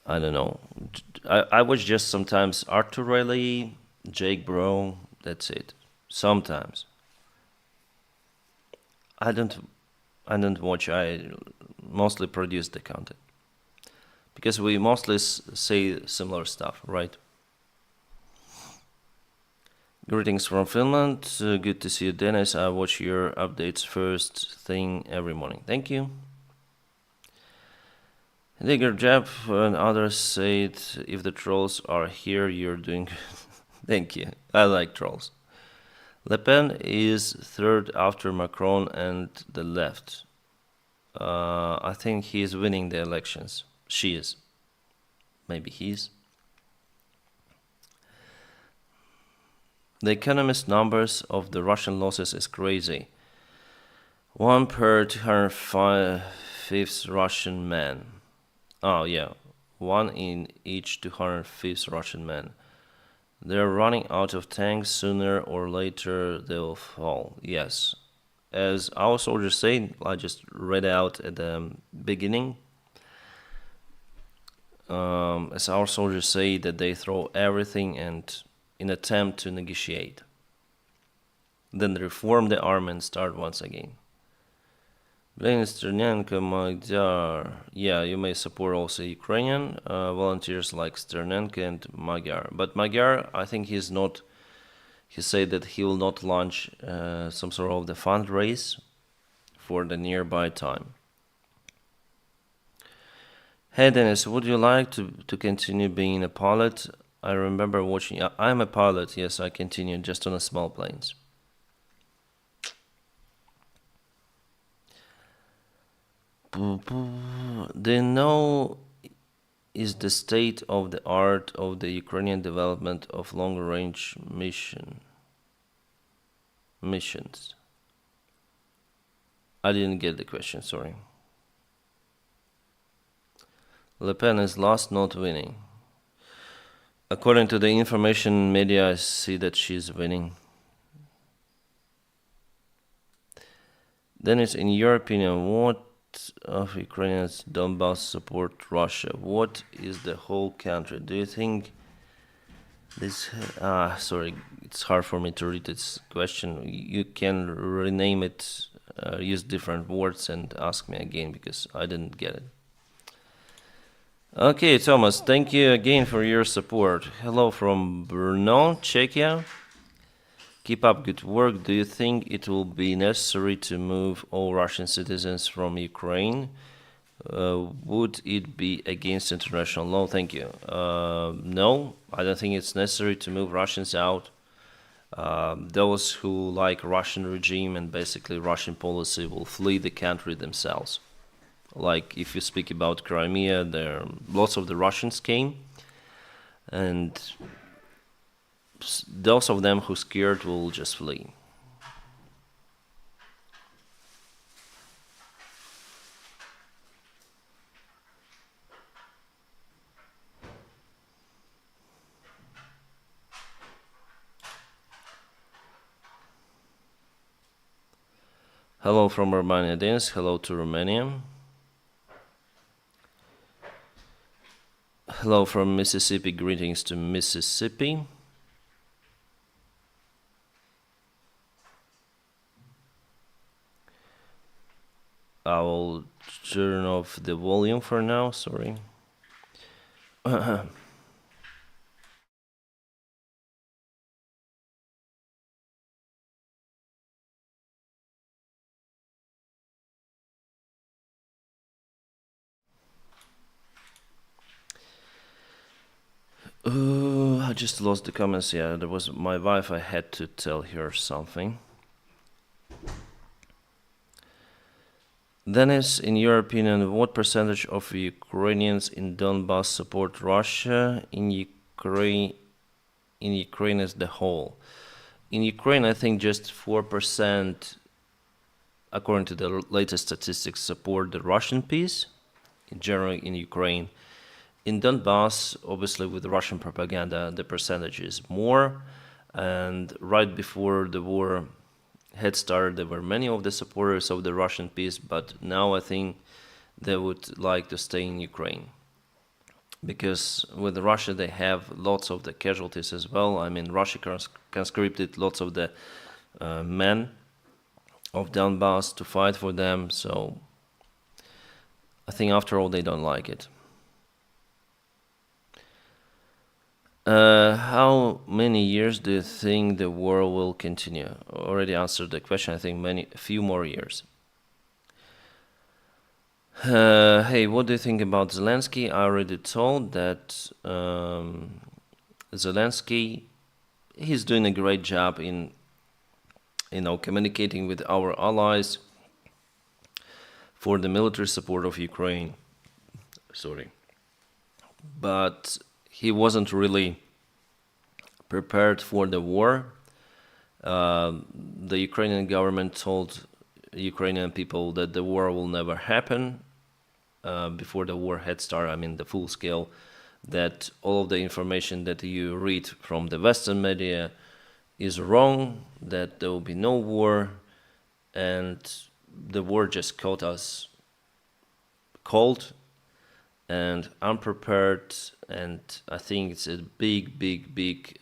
I don't know. I watch just sometimes Arthur Riley, Jake Bro. That's it. Sometimes. I don't watch. I mostly produce the content because we mostly say similar stuff, right? Greetings from Finland. Good to see you, Denys. I watch your updates first thing every morning. Thank you. Digger Jab and others said, if the trolls are here, you're doing good. Thank you. I like trolls. Le Pen is third after Macron and the left. I think he is winning the elections. She is. Maybe he is. The Economist numbers of the Russian losses is crazy. 1 per 205th Russian man. Oh yeah, 1 in each 205th Russian man. They're running out of tanks. Sooner or later they'll fall. Yes. As our soldiers say, I just read out at the beginning. As our soldiers say that they throw everything and in attempt to negotiate. Then reform the army and start once again. Sternenko, Magyar. Yeah, you may support also Ukrainian volunteers like Sternenko and Magyar. But Magyar, I think he's not. He said that he will not launch some sort of the fundraise for the nearby time. Hey Denys, would you like to continue being a pilot? I remember watching. I'm a pilot. Yes, I continue just on a small planes. Do you know is the state of the art of the Ukrainian development of long-range missions? I didn't get the question, sorry. Le Pen is lost, not winning. According to the information media, I see that she's winning. Denys, in your opinion, what of Ukrainians Donbas support Russia? What is the whole country? Do you think this? Sorry, it's hard for me to read this question. You can rename it, use different words, and ask me again because I didn't get it. Okay, Thomas, thank you again for your support. Hello from Brno, Czechia. Keep up good work. Do you think it will be necessary to move all Russian citizens from Ukraine? Would it be against international law? Thank you. No, I don't think it's necessary to move Russians out. Those who like Russian regime and basically Russian policy will flee the country themselves. Like if you speak about Crimea, there lots of the Russians came, and those of them who scared will just flee. Hello from Romania, Denys. Hello to Romania. Hello from Mississippi. Greetings to Mississippi. I will turn off the volume for now, sorry. I just lost the comments. Yeah, there was my wife. I had to tell her something. Denys, in your opinion, what percentage of Ukrainians in Donbas support Russia in Ukraine as the whole? In Ukraine, I think just 4%, according to the latest statistics, support the Russian peace, generally in Ukraine. In Donbas, obviously with Russian propaganda, the percentage is more. And right before the war had started, there were many of the supporters of the Russian peace, but now I think they would like to stay in Ukraine. Because with Russia, they have lots of the casualties as well. I mean, Russia conscripted lots of the men of Donbas to fight for them, so I think after all, they don't like it. How many years do you think the war will continue? Already answered the question. I think a few more years. Hey, what do you think about Zelensky? I already told that Zelensky, he's doing a great job in, communicating with our allies for the military support of Ukraine. Sorry, but he wasn't really prepared for the war. The Ukrainian government told Ukrainian people that the war will never happen before the war had started. I mean, the full scale, that all of the information that you read from the Western media is wrong, that there will be no war, and the war just caught us cold and unprepared, and I think it's a big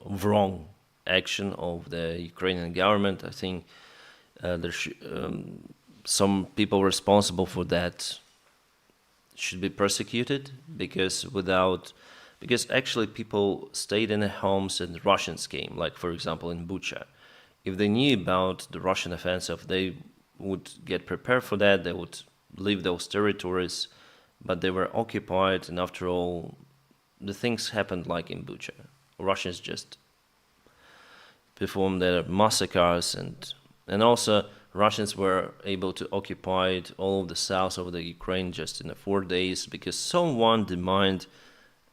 wrong action of the Ukrainian government. I think some people responsible for that should be persecuted, because actually people stayed in their homes and the Russians came, like for example in Bucha. If they knew about the Russian offensive, they would get prepared for that, they would leave those territories, but they were occupied, and after all, the things happened like in Bucha. Russians just performed their massacres, and also Russians were able to occupy all of the south of the Ukraine just in 4 days, because someone demined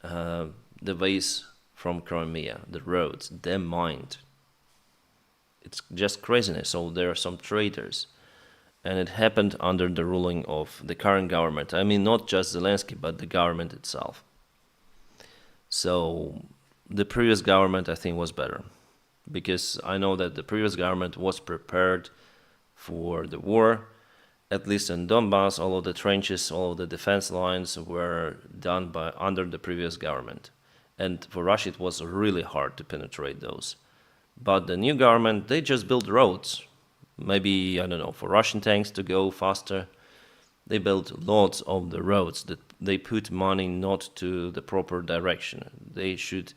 the ways from Crimea, the roads, they mined. It's just craziness. So there are some traitors. And it happened under the ruling of the current government. I mean, not just Zelensky, but the government itself. So the previous government, I think, was better, because I know that the previous government was prepared for the war. At least in Donbas, all of the trenches, all of the defense lines were done by under the previous government. And for Russia, it was really hard to penetrate those. But the new government, they just built roads. Maybe, I don't know, for Russian tanks to go faster. They built lots of the roads that they put money not to the proper direction. They should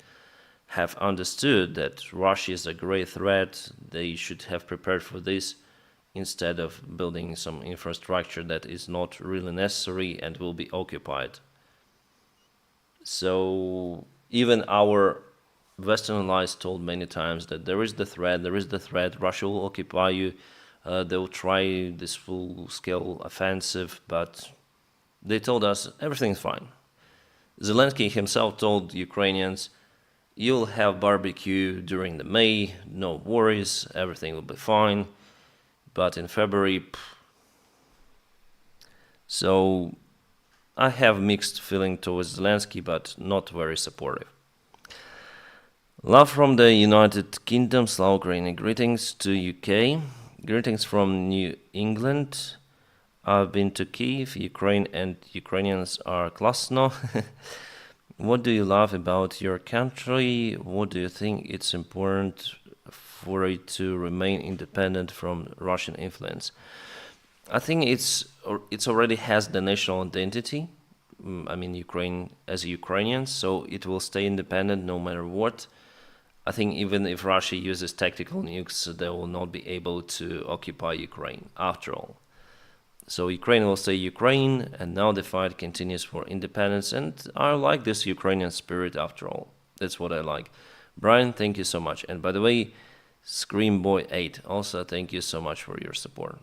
have understood that Russia is a great threat. They should have prepared for this instead of building some infrastructure that is not really necessary and will be occupied. So even our Western allies told many times that there is the threat, Russia will occupy you, they'll try this full-scale offensive, but they told us everything's fine. Zelensky himself told Ukrainians, you'll have barbecue during the May, no worries, everything will be fine. But in February, so I have mixed feeling towards Zelensky, but not very supportive. Love from the United Kingdom, Slava Ukraine. Greetings to UK. Greetings from New England. I've been to Kiev, Ukraine, and Ukrainians are klasno. What do you love about your country? What do you think it's important for it to remain independent from Russian influence? I think it's already has the national identity. I mean, Ukraine as Ukrainians, so it will stay independent no matter what. I think even if Russia uses tactical nukes, they will not be able to occupy Ukraine after all. So Ukraine will stay Ukraine, and now the fight continues for independence, and I like this Ukrainian spirit after all. That's what I like. Brian, thank you so much. And by the way, Screamboy8, also thank you so much for your support.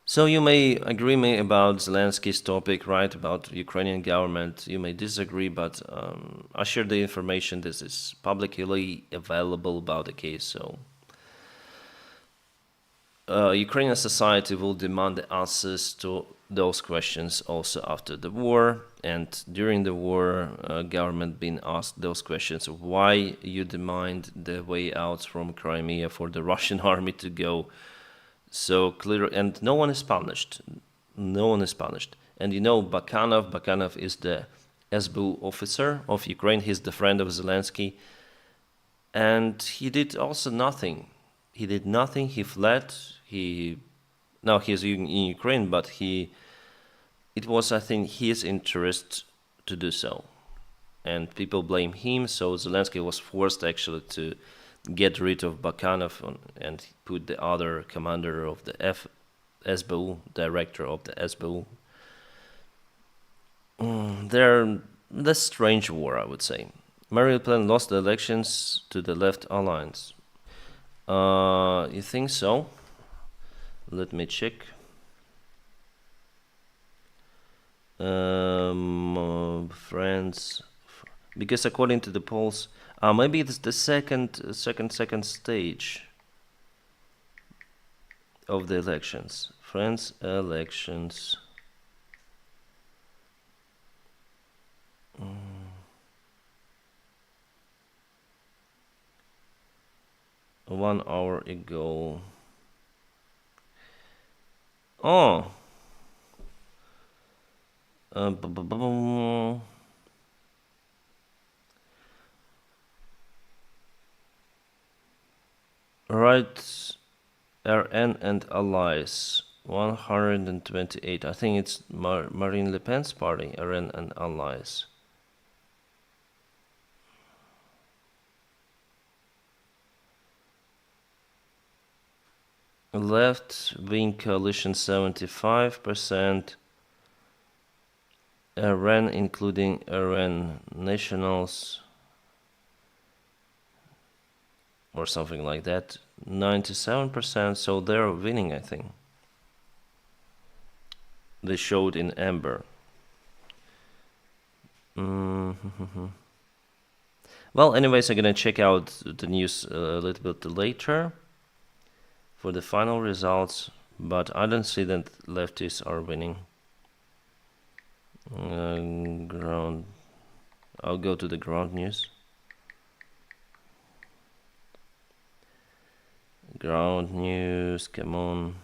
So you may agree me about Zelensky's topic, right, about Ukrainian government. You may disagree, but I share the information that is publicly available about the case. So Ukrainian society will demand the answers to those questions also after the war. And during the war, government been asked those questions: why you demand the way out from Crimea for the Russian army to go? So clear, and no one is punished. No one is punished. And you know, Bakanov is the SBU officer of Ukraine. He's the friend of Zelensky. And he did also nothing. He did nothing. He fled. Now he's in Ukraine, but it was, I think, his interest to do so. And people blame him, so Zelensky was forced actually to get rid of Bakanov and put the other commander of the SBU, director of the SBU. They're the strange war, I would say. Marine Le Pen lost the elections to the Left Alliance. You think so? Let me check. Friends, because according to the polls, maybe it's the second stage of the elections. France elections. 1 hour ago. Oh. Right, RN and allies, 128. I think it's Marine Le Pen's party, RN and allies. Left-wing coalition 75%. RN including RN nationals or something like that, 97%, so they're winning, I think. They showed in amber. Well, anyways, I'm gonna check out the news a little bit later for the final results, but I don't see that leftists are winning. Ground I'll go to the ground news. Ground news, come on.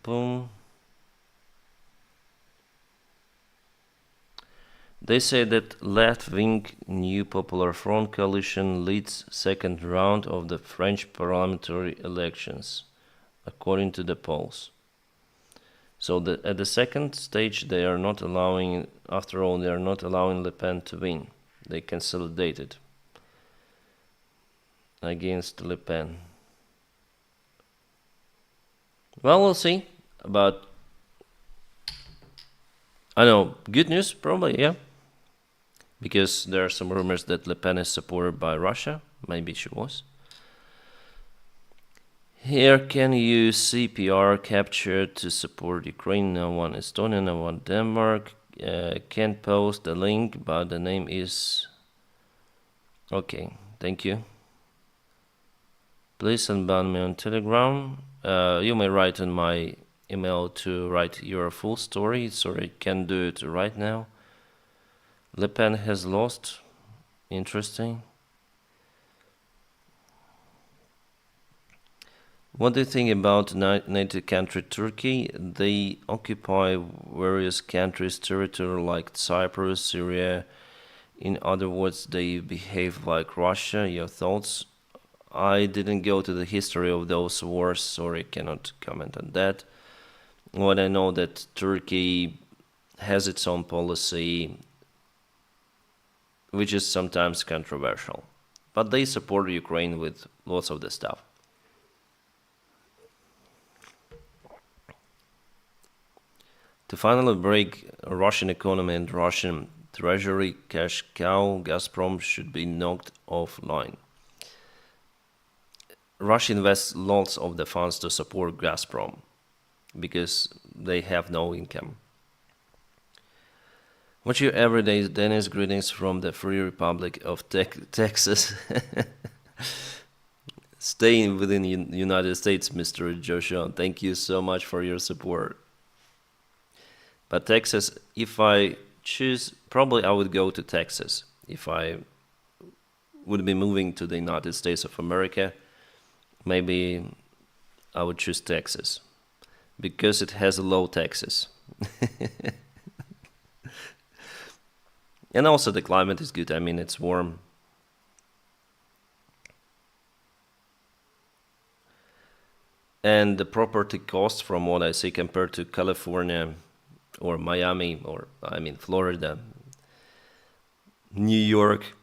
Boom. They say that left-wing New Popular Front coalition leads second round of the French parliamentary elections, according to the polls. So at the second stage, they are not allowing, after all, they are not allowing Le Pen to win. They consolidated against Le Pen. Well, we'll see. But I know, good news, probably, yeah. Because there are some rumors that Le Pen is supported by Russia. Maybe she was. Here can you see PR captured to support Ukraine? No one Estonia, no one Denmark. Can't post the link, but the name is... Okay, thank you. Please unban me on Telegram. You may write on my email to write your full story, so I can do it right now. Le Pen has lost. Interesting. What do you think about NATO country Turkey? They occupy various countries' territory like Cyprus, Syria. In other words, they behave like Russia. Your thoughts? I didn't go to the history of those wars, sorry, cannot comment on that. What I know that Turkey has its own policy, which is sometimes controversial. But they support Ukraine with lots of the stuff. To finally break Russian economy and Russian treasury cash cow, Gazprom should be knocked offline. Russia invests lots of the funds to support Gazprom because they have no income. What's your everyday Denys? Greetings from the Free Republic of Texas. Staying within the United States, Mr. Joshua. Thank you so much for your support. But Texas, if I choose, probably I would go to Texas. If I would be moving to the United States of America, maybe I would choose Texas because it has low taxes. And also the climate is good. I mean, it's warm. And the property cost, from what I see, compared to California or Miami or, I mean, Florida, New York,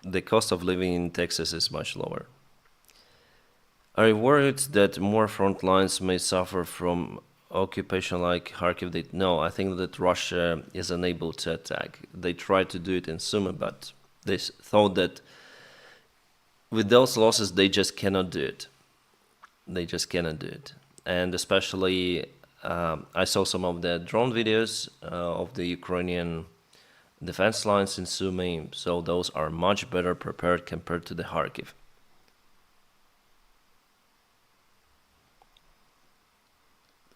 the cost of living in Texas is much lower. Are you worried that more front lines may suffer from occupation like Kharkiv? No, I think that Russia is unable to attack. They tried to do it in Sumy, but they thought that with those losses they just cannot do it. They just cannot do it. And especially I saw some of the drone videos of the Ukrainian defense lines in Sumy, so those are much better prepared compared to the Kharkiv.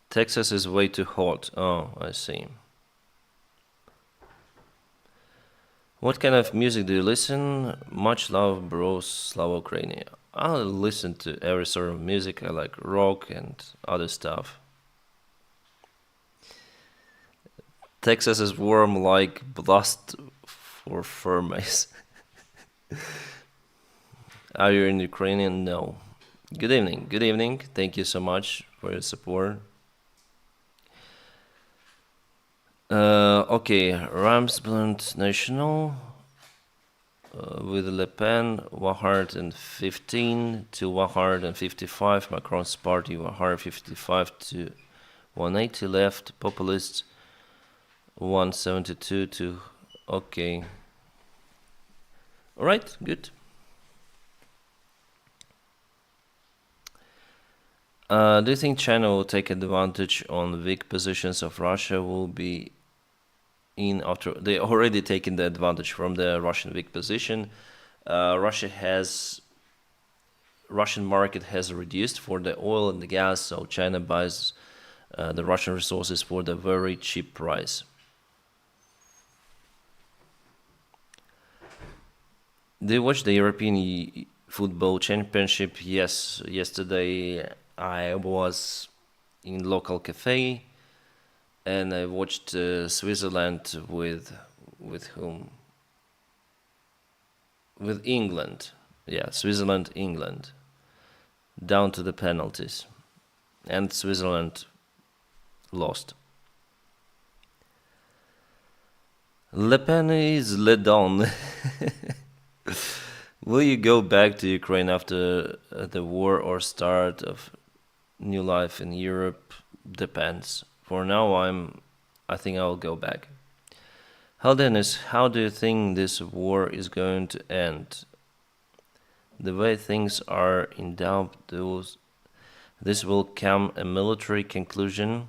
Texas is way too hot. Oh, I see. What kind of music do you listen? Much love, bros, Slava Ukraine. I listen to every sort of music. I like rock and other stuff. Texas is warm like blast for furnace. Are you in Ukrainian? No. Good evening. Good evening. Thank you so much for your support. Okay, Ramsblunt National with Le Pen 115 to 155, Macron's party 155 to 180, left populists 172 to... Okay. Alright, good. Do you think China will take advantage on weak positions of Russia? Will be in after they already taken the advantage from the Russian weak position. Russian market has reduced for the oil and the gas, so China buys the Russian resources for the very cheap price. Do you watch the European Football Championship? Yes, yesterday I was in local cafe and I watched Switzerland with whom? With England. Yeah, Switzerland, England. Down to the penalties. And Switzerland lost. Le Pen is let down. Will you go back to Ukraine after the war or start of new life in Europe? Depends. For now, I think I'll go back. Denys, how do you think this war is going to end? The way things are in Donbas, this will come a military conclusion.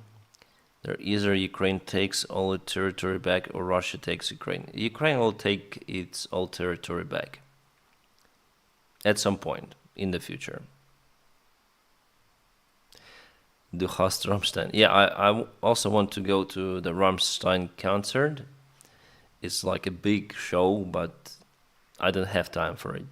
There either Ukraine takes all its territory back or Russia takes Ukraine. Ukraine will take its all territory back at some point in the future. Du hast Rammstein. Yeah, I also want to go to the Rammstein concert. It's like a big show, but I don't have time for it.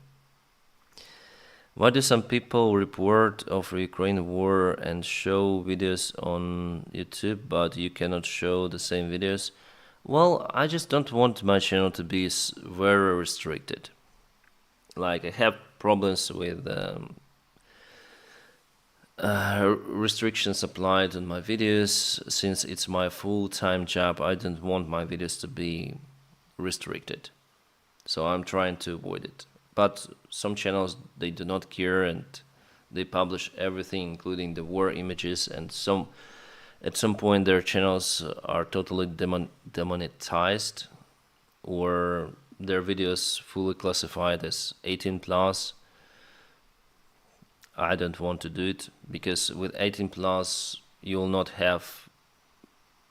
Why do some people report of Ukraine war and show videos on YouTube, but you cannot show the same videos? Well, I just don't want my channel to be very restricted. Like, I have problems with restrictions applied on my videos. Since it's my full-time job, I don't want my videos to be restricted. So I'm trying to avoid it. But some channels, they do not care and they publish everything, including the war images, and at some point their channels are totally demonetized, or their videos fully classified as 18 plus. I don't want to do it, because with 18 plus you will not have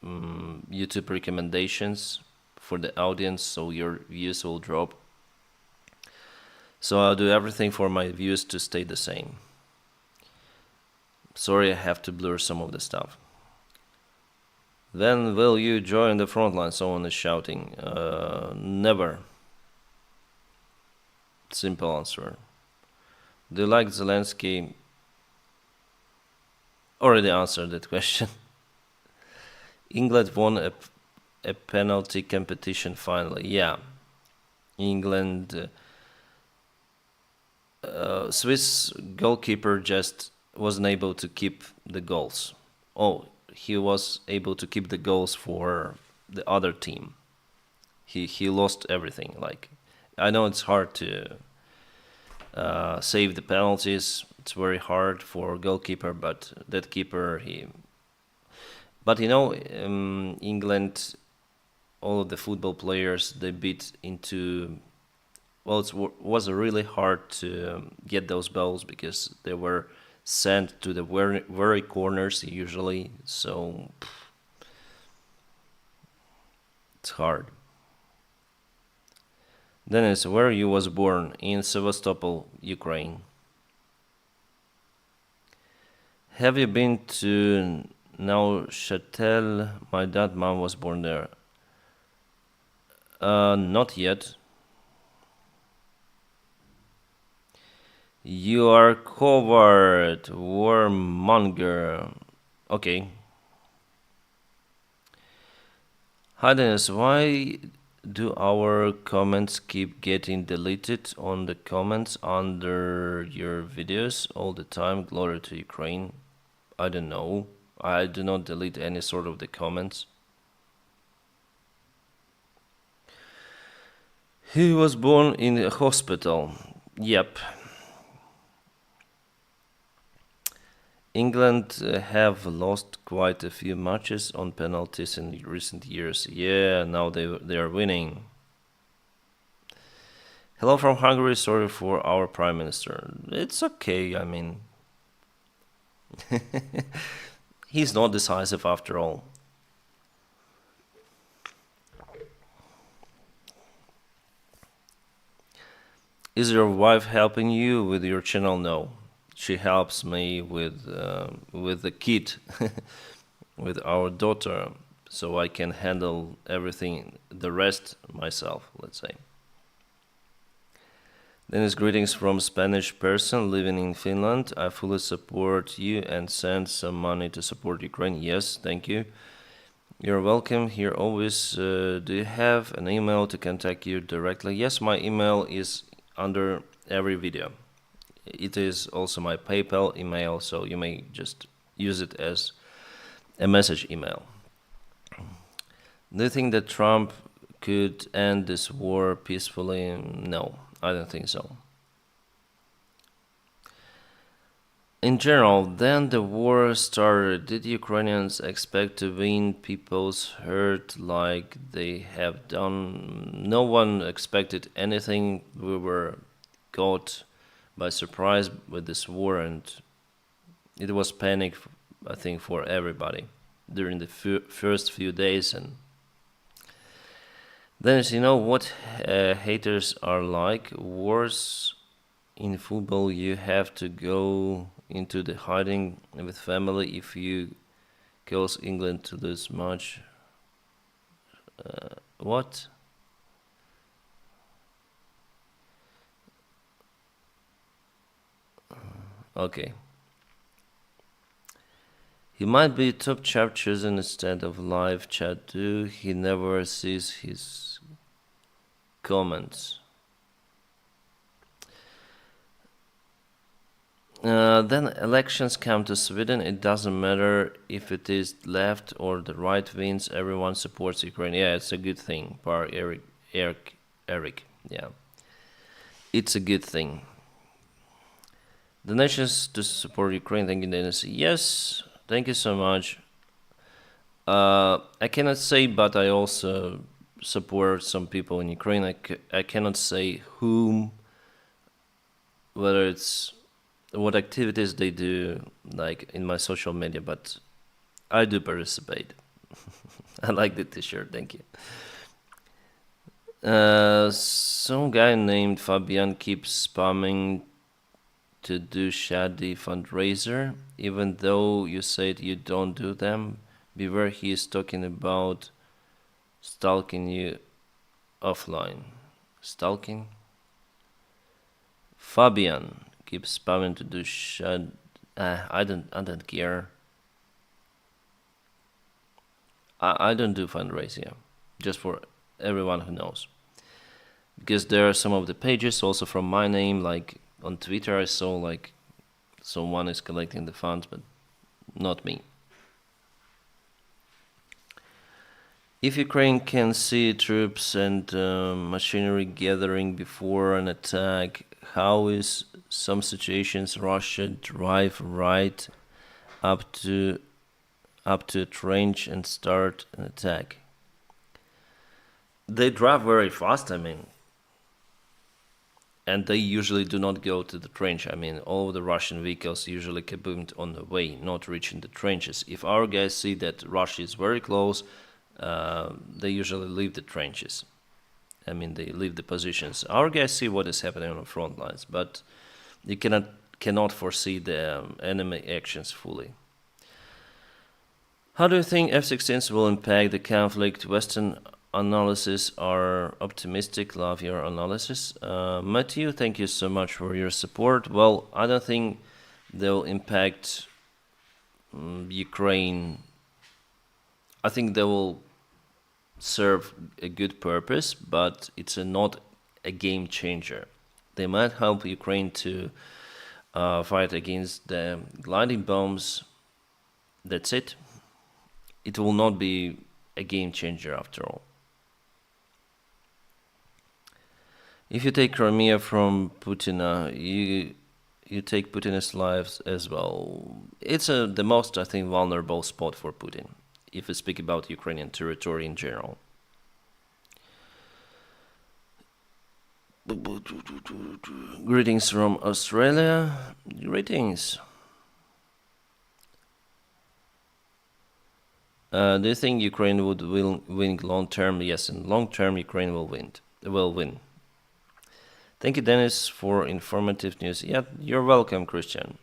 YouTube recommendations for the audience, so your views will drop. So I'll do everything for my views to stay the same. Sorry, I have to blur some of the stuff. Then will you join the Frontline? Someone is shouting. Never. Simple answer. Do you like Zelensky? Already answered that question. England won a penalty competition finally. Yeah. England... Swiss goalkeeper just wasn't able to keep the goals. Oh, he was able to keep the goals for the other team. He lost everything. Like, I know it's hard to save the penalties. It's very hard for goalkeeper, but that keeper But England, all of the football players, they beat into. Well, it was really hard to get those balls because they were sent to the very corners usually, so it's hard. Denys, where you was born? In Sevastopol, Ukraine. Have you been to Neuchâtel? My mom was born there. Not yet. You are coward, warmonger. Okay. Hi Denys, why do our comments keep getting deleted on the comments under your videos all the time? Glory to Ukraine. I don't know. I do not delete any sort of the comments. He was born in a hospital. Yep. England have lost quite a few matches on penalties in recent years. Yeah, now they are winning. Hello from Hungary. Sorry for our Prime Minister. It's okay, I mean. He's not decisive after all. Is your wife helping you with your channel? No. She helps me with the kid, with our daughter, so I can handle everything, the rest myself, let's say. Denys, greetings from Spanish person living in Finland. I fully support you and send some money to support Ukraine. Yes, thank you. You're welcome here always. Do you have an email to contact you directly? Yes, my email is under every video. It is also my PayPal email, so you may just use it as a message email. Do you think that Trump could end this war peacefully? No, I don't think so. In general, then the war started. Did Ukrainians expect to win people's hurt like they have done? No one expected anything. We were caught by surprise with this war, and it was panic, I think, for everybody during the first few days. And then, you know what haters are like? Wars in football, you have to go into the hiding with family if you cause England to lose much. What? Okay. He might be top chat chosen instead of live chat too. He never sees his comments. Then elections come to Sweden. It doesn't matter if it is left or the right wins. Everyone supports Ukraine. Yeah, it's a good thing. Eric. Yeah, it's a good thing. The nations to support Ukraine. Thank you, Denys. Yes, thank you so much. I cannot say, but I also support some people in Ukraine. I cannot say whom, whether it's what activities they do, like in my social media, but I do participate. I like the t-shirt, thank you. Some guy named Fabian keeps spamming to do shady fundraiser, even though you said you don't do them. Beware, he is talking about stalking you offline. Stalking? Fabian keeps spamming to do shad. I don't care. I don't do fundraising, just for everyone who knows. Because there are some of the pages also from my name, like on Twitter I saw like someone is collecting the funds, but not me. If Ukraine can see troops and machinery gathering before an attack, how is some situations Russia drive right up to a trench and start an attack? They drive very fast, I mean, and they usually do not go to the trench. I mean, all of the Russian vehicles usually kaboomed on the way, not reaching the trenches. If our guys see that Russia is very close, they usually leave the trenches. I mean, they leave the positions. Our guys see what is happening on the front lines, but you cannot foresee the enemy actions fully. How do you think F-16s will impact the conflict? Western analysis are optimistic. Love your analysis. Matthew, thank you so much for your support. Well, I don't think they'll impact Ukraine. I think they will serve a good purpose, but it's not a game changer. They might help Ukraine to fight against the gliding bombs. That's it. It will not be a game changer after all. If you take Crimea from Putin, you take Putin's lives as well. It's the most, I think, vulnerable spot for Putin, if we speak about Ukrainian territory in general. Greetings from Australia. Greetings. Do you think Ukraine would win long term? Yes, in long term, Ukraine will win. Thank you, Denys, for informative news. Yeah, you're welcome, Christian.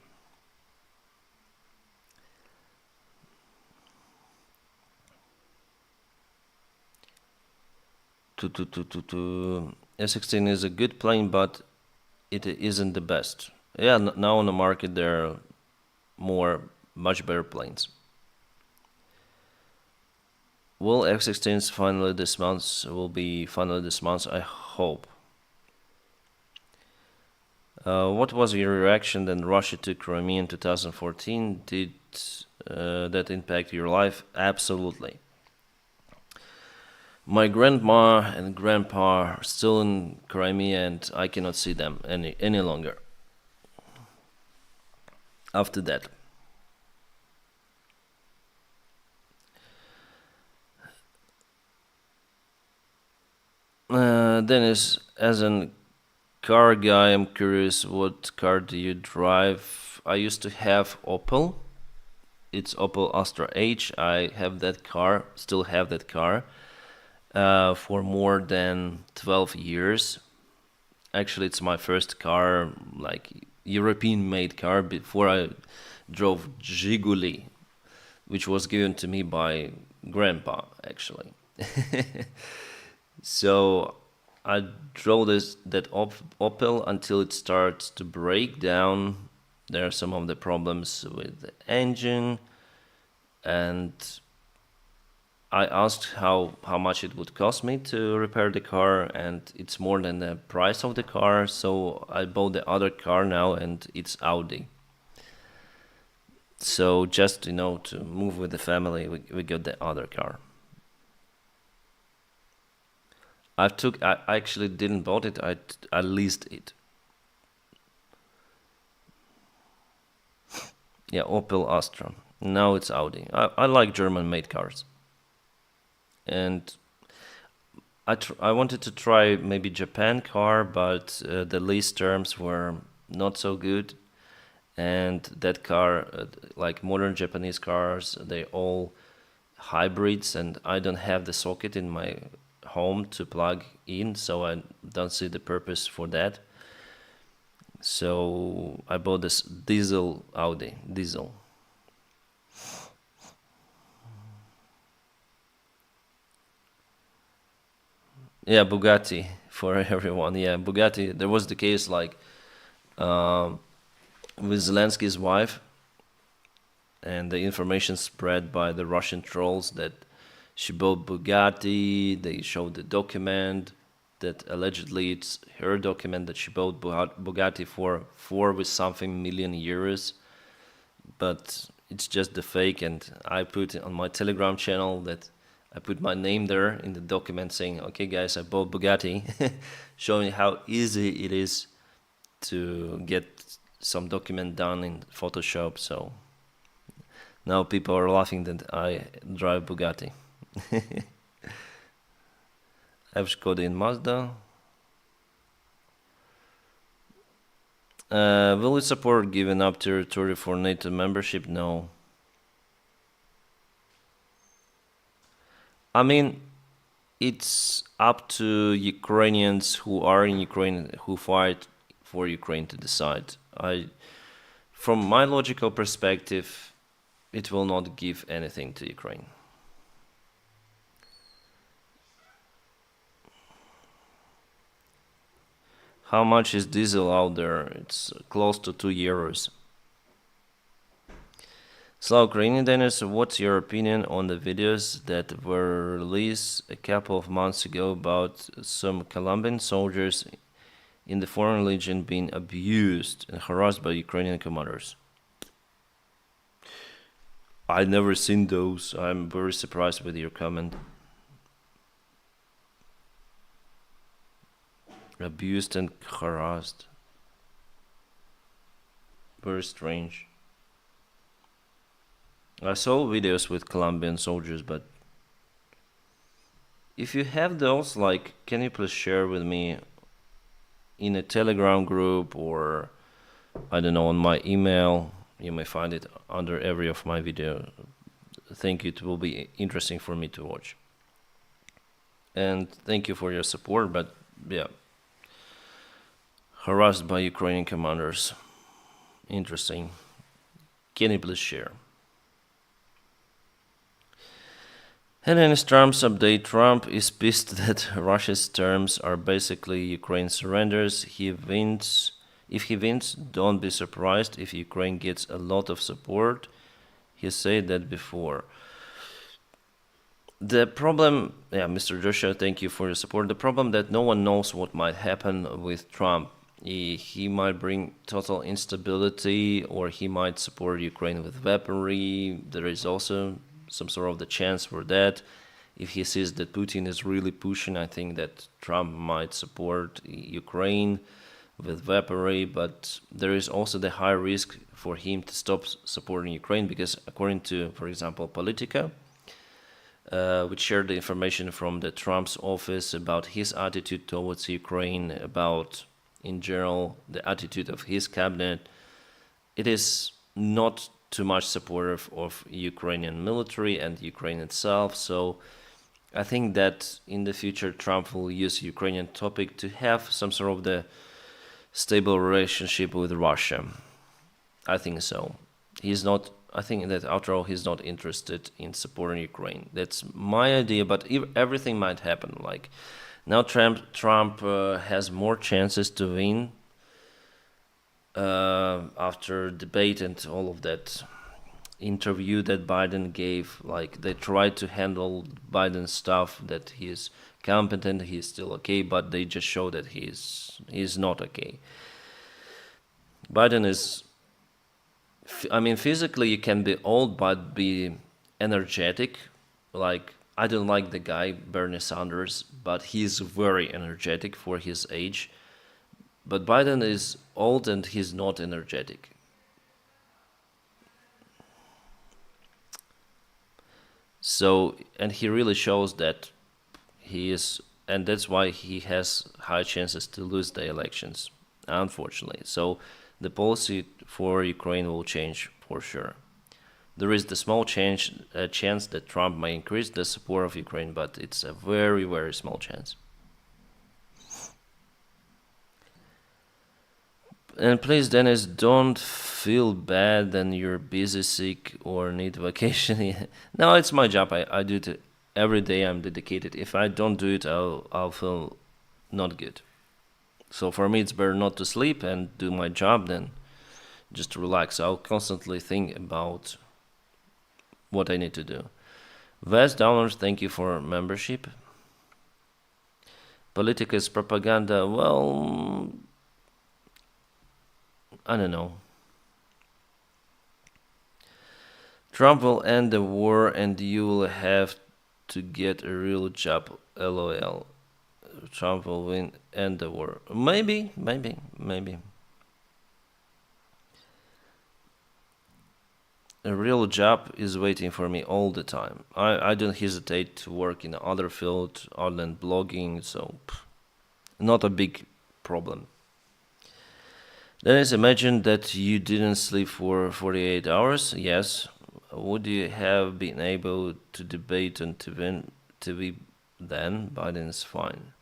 F-16 is a good plane, but it isn't the best. Yeah, now on the market there are much better planes. Will F-16s finally this month? Will be finally this month, I hope. What was your reaction when Russia took Crimea in 2014? Did that impact your life? Absolutely. My grandma and grandpa are still in Crimea, and I cannot see them any longer. After that, Denys, as a car guy, I'm curious, what car do you drive? I used to have Opel. It's Opel Astra H. I have that car, still have that car, for more than 12 years. Actually, it's my first car, like European-made car. Before I drove Zhiguli, which was given to me by grandpa, actually. So I drove that Opel until it starts to break down. There are some of the problems with the engine, and I asked how much it would cost me to repair the car, and it's more than the price of the car. So I bought the other car now, and it's Audi. So just to move with the family, we got the other car. I actually didn't bought it. I leased it. Yeah, Opel Astra. Now it's Audi. I like German-made cars, and I wanted to try maybe Japan car, but the lease terms were not so good, and that car, like modern Japanese cars, they all hybrids, and I don't have the socket in my home to plug in, so I don't see the purpose for that. So I bought this Audi diesel. Yeah, Bugatti for everyone. Yeah, Bugatti. There was the case like with Zelensky's wife, and the information spread by the Russian trolls that she bought Bugatti. They showed the document that allegedly it's her document that she bought Bugatti for 4 million euros, but it's just the fake. And I put it on my Telegram channel that I put my name there in the document saying, okay guys, I bought Bugatti, showing how easy it is to get some document done in Photoshop. So now people are laughing that I drive Bugatti. I have Skoda in Mazda. Will it support giving up territory for NATO membership? No. I mean, it's up to Ukrainians who are in Ukraine, who fight for Ukraine, to decide. From my logical perspective, it will not give anything to Ukraine. How much is diesel out there? It's close to 2 euros. Slav Ukrainian Denys, what's your opinion on the videos that were released a couple of months ago about some Colombian soldiers in the Foreign Legion being abused and harassed by Ukrainian commanders? I've never seen those. I'm very surprised with your comment. Abused and harassed. Very strange. I saw videos with Colombian soldiers, but if you have those, like, can you please share with me in a Telegram group, or I don't know, on my email? You may find it under every of my video. I think it will be interesting for me to watch. And thank you for your support, but yeah. Harassed by Ukrainian commanders. Interesting. Can you please share? And in his terms update, Trump is pissed that Russia's terms are basically Ukraine surrenders. He wins. If he wins, don't be surprised if Ukraine gets a lot of support. He said that before. The problem, Mr. Joshua, thank you for your support. The problem that no one knows what might happen with Trump. He might bring total instability, or he might support Ukraine with weaponry. There is also some sort of the chance for that. If he sees that Putin is really pushing, I think that Trump might support Ukraine with weaponry, but there is also the high risk for him to stop supporting Ukraine because according to, for example, Politica, which shared the information from the Trump's office about his attitude towards Ukraine, about, in general, the attitude of his cabinet, it is not too much supportive of Ukrainian military and Ukraine itself. So I think that in the future Trump will use Ukrainian topic to have some sort of the stable relationship with Russia. I think so. I think that after all, he's not interested in supporting Ukraine. That's my idea, but everything might happen. Like now, Trump has more chances to win after debate and all of that interview that Biden gave. Like they tried to handle Biden's stuff, that he is competent, he's still okay, but they just show that he's not okay. Biden is, physically you can be old but be energetic. Like, I don't like the guy, Bernie Sanders, but he's very energetic for his age. But Biden is old and he's not energetic. So, and he really shows that he is, and that's why he has high chances to lose the elections, unfortunately. So, the policy for Ukraine will change for sure. There is the small chance that Trump may increase the support of Ukraine, but it's a very, very small chance. And please, Denys, don't feel bad that you're busy, sick, or need vacation. No, it's my job. I do it every day. I'm dedicated. If I don't do it, I'll feel not good. So for me, it's better not to sleep and do my job than just to relax. I'll constantly think about what I need to do. Vast downloads, thank you for membership. Politica's propaganda, well, I don't know. Trump will end the war and you will have to get a real job, LOL. Trump will end the war. Maybe. A real job is waiting for me all the time. I don't hesitate to work in other field other than blogging, so not a big problem. Then imagine that you didn't sleep for 48 hours. Yes. Would you have been able to debate on TV then? Biden's fine.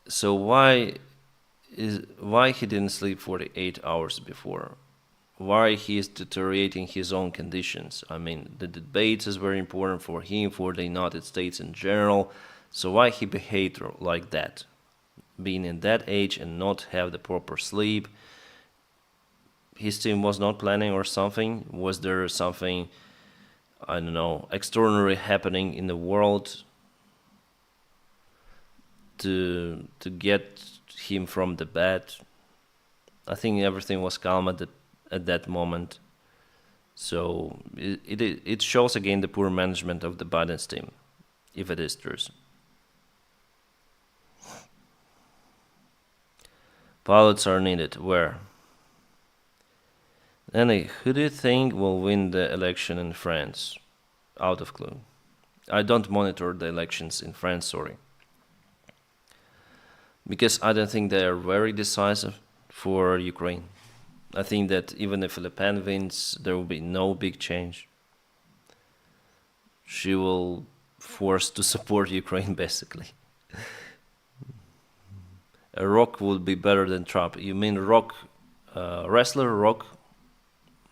So why he didn't sleep 48 hours before? Why he is deteriorating his own conditions? I mean, the debates is very important for him, for the United States in general. So why he behaved like that? Being in that age and not have the proper sleep. His team was not planning or something. Was there something, I don't know, extraordinary happening in the world to get him from the bed? I think everything was calm at that moment. So it shows again the poor management of the Biden's team, if it is true. Pilots are needed. Where? Anyway, who do you think will win the election in France? Out of clue. I don't monitor the elections in France, sorry. Because I don't think they are very decisive for Ukraine. I think that even if Le Pen wins, there will be no big change. She will force to support Ukraine, basically. A Rock would be better than Trump. You mean Rock, wrestler Rock?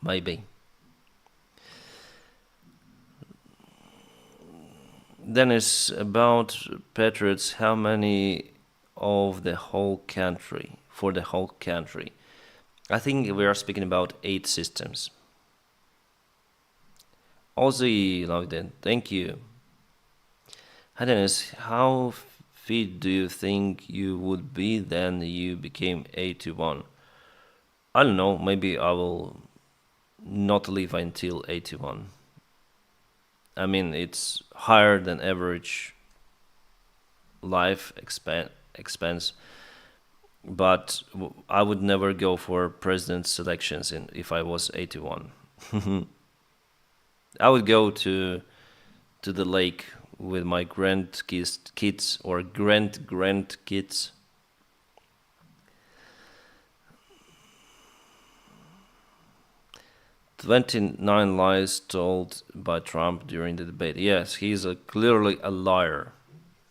Maybe. Dennis, about Patriots, how many of the whole country, for the whole country? I think we are speaking about 8 systems. Aussie logged in, thank you. Hi Dennis, how fit do you think you would be then you became 81? I don't know, maybe I will not live until 81. I mean, it's higher than average life expense, but I would never go for president selections if I was 81. I would go to the lake with my grandkids or grandkids. "29 lies told by Trump during the debate." Yes, he's clearly a liar.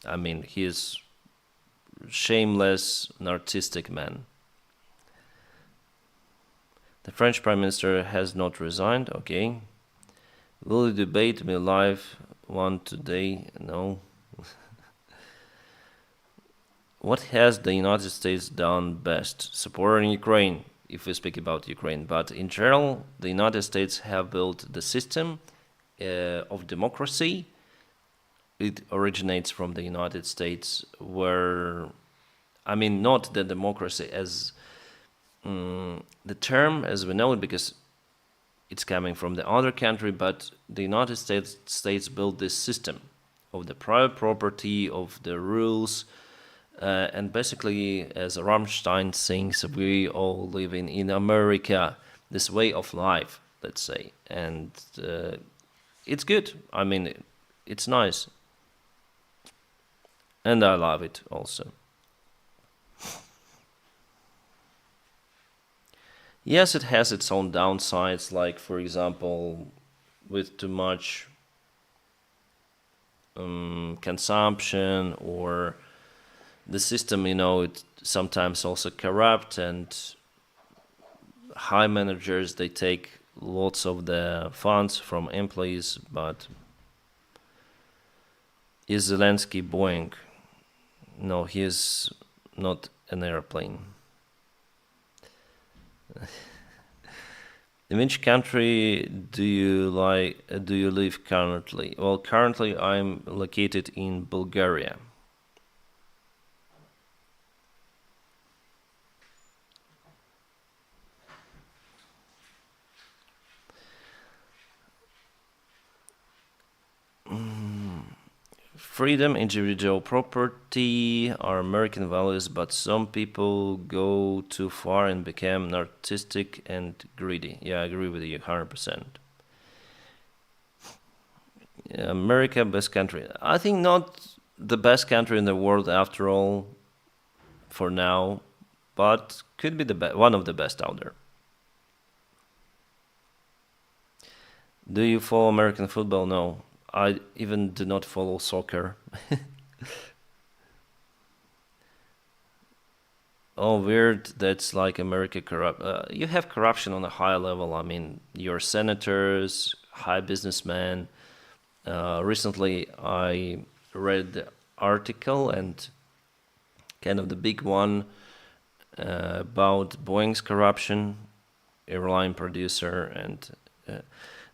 I mean, he's shameless, narcissistic man. The French Prime Minister has not resigned. Okay. Will you debate me live one today? No. What has the United States done best? Supporting Ukraine, if we speak about Ukraine. But in general, the United States have built the system of democracy. It originates from the United States, where, I mean, not the democracy as the term as we know it, because it's coming from the other country, but the United States built this system of the private property, of the rules, and basically, as Rammstein sings, we all live in America, this way of life, let's say, and it's good. I mean, it's nice, and I love it also. Yes, it has its own downsides, like, for example, with too much consumption, or the system, it sometimes also corrupt, and high managers, they take lots of the funds from employees. But is Zelensky Boeing? No, he is not an airplane. In which country do you live currently? Well, currently I'm located in Bulgaria. Freedom, individual property are American values, but some people go too far and become narcissistic and greedy. Yeah, I agree with you 100%. America, best country. I think not the best country in the world after all, for now, but could be one of the best out there. Do you follow American football? No. I even do not follow soccer. Oh, weird. That's like America corrupt. You have corruption on a high level. I mean, your senators, high businessmen. Recently, I read the article, and kind of the big one, about Boeing's corruption, airline producer, and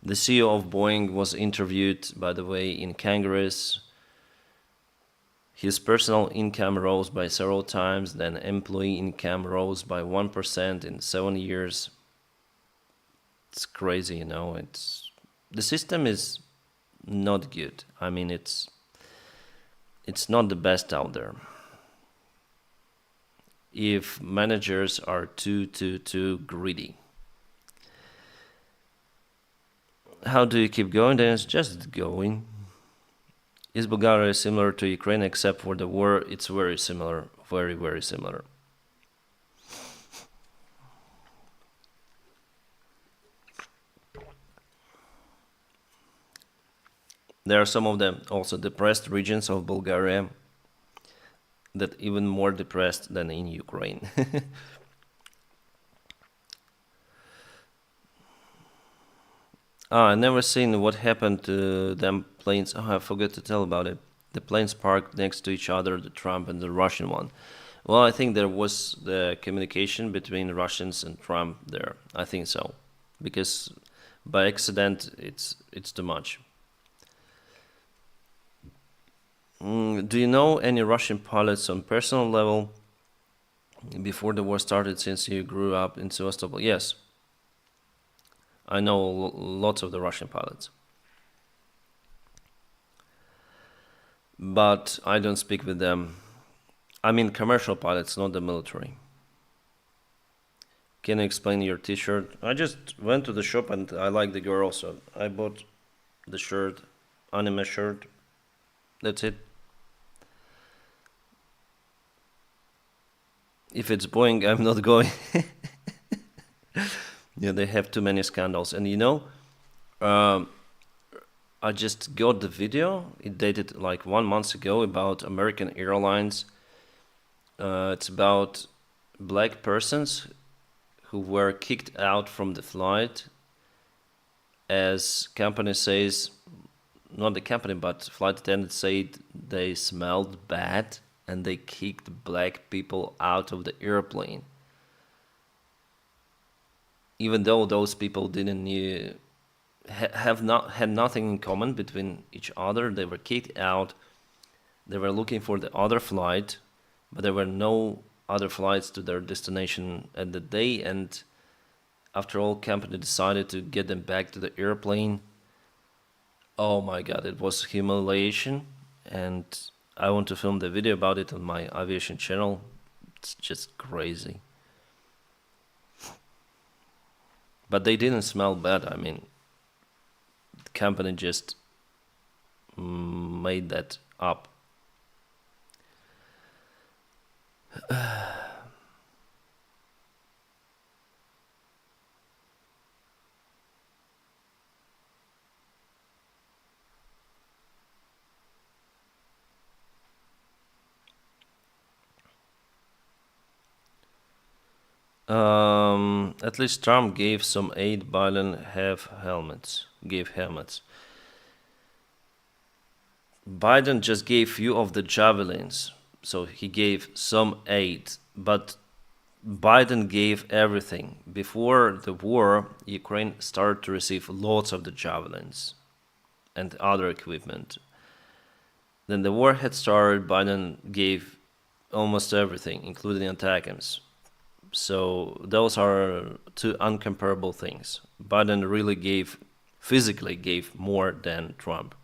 the CEO of Boeing was interviewed, by the way, in Congress. His personal income rose by several times, then employee income rose by 1% in 7 years. It's crazy, the system is not good. I mean, it's not the best out there. If managers are too greedy. How do you keep going? Then it's just going. Is Bulgaria similar to Ukraine except for the war? It's very similar, very, very similar. There are some of the also depressed regions of Bulgaria that even more depressed than in Ukraine. I never seen what happened to them planes. Oh, I forgot to tell about it. The planes parked next to each other, the Trump and the Russian one. Well, I think there was the communication between Russians and Trump there. I think so, because by accident it's too much. Do you know any Russian pilots on personal level before the war started? Since you grew up in Sevastopol, yes, I know lots of the Russian pilots, but I don't speak with them. I mean commercial pilots, not the military. Can you explain your t-shirt? I just went to the shop and I like the girl, so I bought the shirt, anime shirt. That's it. If it's Boeing, I'm not going. Yeah, they have too many scandals. And um, I just got the video. It dated like 1 month ago about American Airlines. It's about black persons who were kicked out from the flight, as company says, not the company, but flight attendants said they smelled bad and they kicked black people out of the airplane. Even though those people didn't have not had nothing in common between each other, they were kicked out. They were looking for the other flight, but there were no other flights to their destination at the day, and after all, company decided to get them back to the airplane. Oh my god, it was humiliation, and I want to film the video about it on my aviation channel. It's just crazy. But they didn't smell bad. I mean, the company just made that up. At least Trump gave some aid. Biden gave helmets. Biden just gave few of the javelins, so he gave some aid, but Biden gave everything. Before the war, Ukraine started to receive lots of the javelins and other equipment. Then the war had started, Biden gave almost everything, including ATACMS. So those are two uncomparable things. Biden really physically gave more than Trump.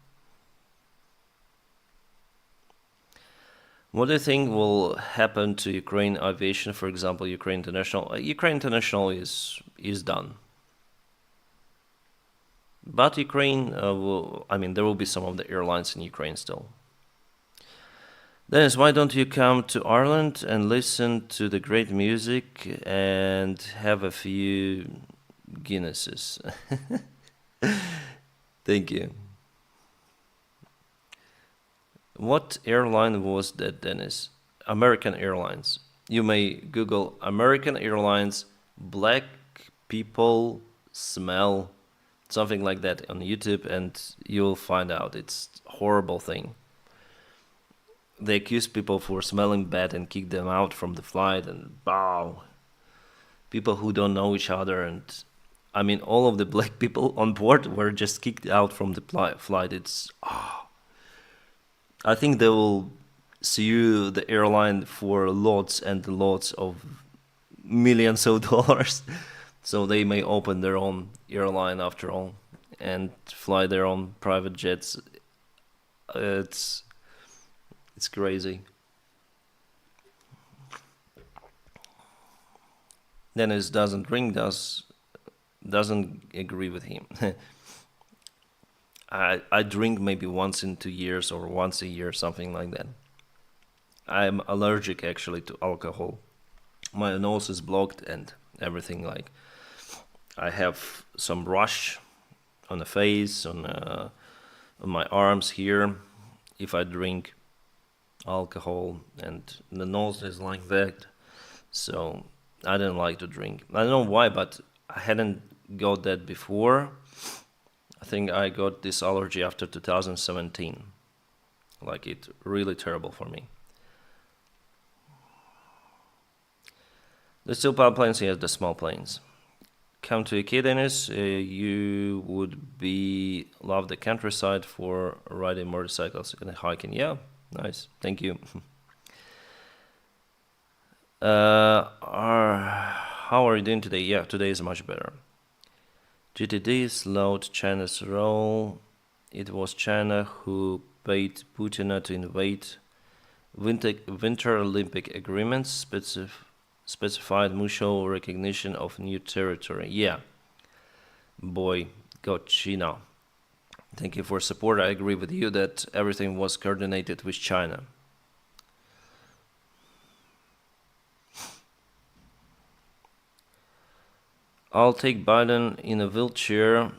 What do you think will happen to Ukraine aviation, for example, Ukraine International? Ukraine International is done. But Ukraine, there will be some of the airlines in Ukraine still. Denys, why don't you come to Ireland and listen to the great music and have a few Guinnesses? Thank you. What airline was that, Denys? American Airlines. You may Google American Airlines black people smell, something like that on YouTube, and you'll find out. It's a horrible thing. They accuse people for smelling bad and kick them out from the flight, and wow, people who don't know each other, and I mean all of the black people on board were just kicked out from the flight. It's I think they will sue the airline for lots and lots of millions of dollars, so they may open their own airline after all and fly their own private jets. It's crazy. Denys doesn't drink, doesn't agree with him. I drink maybe once in 2 years or once a year, something like that. I'm allergic actually to alcohol. My nose is blocked and everything. Like I have some rash on the face, on my arms here, if I drink alcohol, and the nose is like that. So I don't like to drink. I don't know why, but I hadn't got that before. I think I got this allergy after 2017. Like, it really terrible for me. The still power planes, yes, the small planes. Come to UK, Denys. You would be love the countryside for riding motorcycles and hiking. Yeah, nice. Thank you. How are you doing today? Yeah, today is much better. GTD slowed China's role. It was China who paid Putin to invade. Winter Olympic agreements specified mutual recognition of new territory. Yeah, boy, got China. Thank you for support. I agree with you that everything was coordinated with China. I'll take Biden in a wheelchair.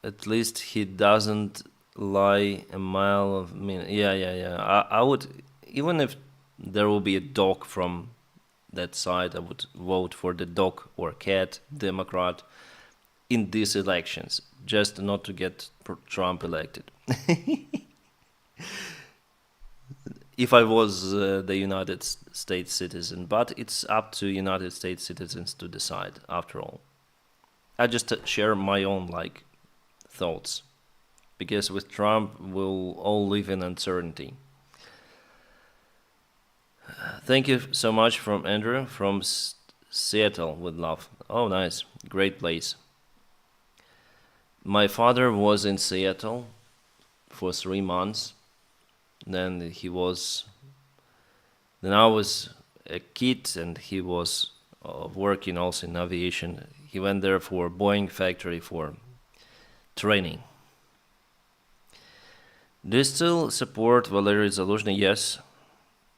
At least he doesn't lie a mile of me. Yeah. I would, even if there will be a dog from that side, I would vote for the dog or cat Democrat in these elections, just not to get Trump elected. If I was the United States citizen, but it's up to United States citizens to decide. After all, I just share my own thoughts, because with Trump we'll all live in uncertainty. Thank you so much from Andrew from Seattle with love. Oh, nice, great place. My father was in Seattle for 3 months. Then I was a kid, and he was working also in aviation. He went there for Boeing factory for training. Do you still support Valery Zaluzhny? Yes.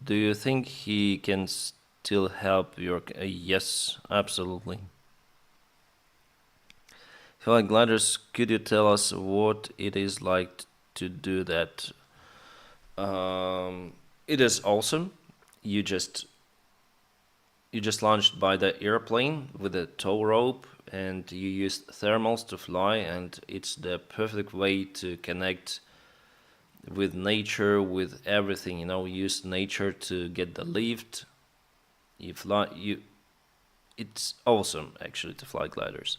Do you think he can still help your? Yes, absolutely. Fly gliders, could you tell us what it is like to do that? It is awesome. You just launched by the airplane with a tow rope, and you use thermals to fly, and it's the perfect way to connect with nature, with everything. Use nature to get the lift. It's awesome actually to fly gliders.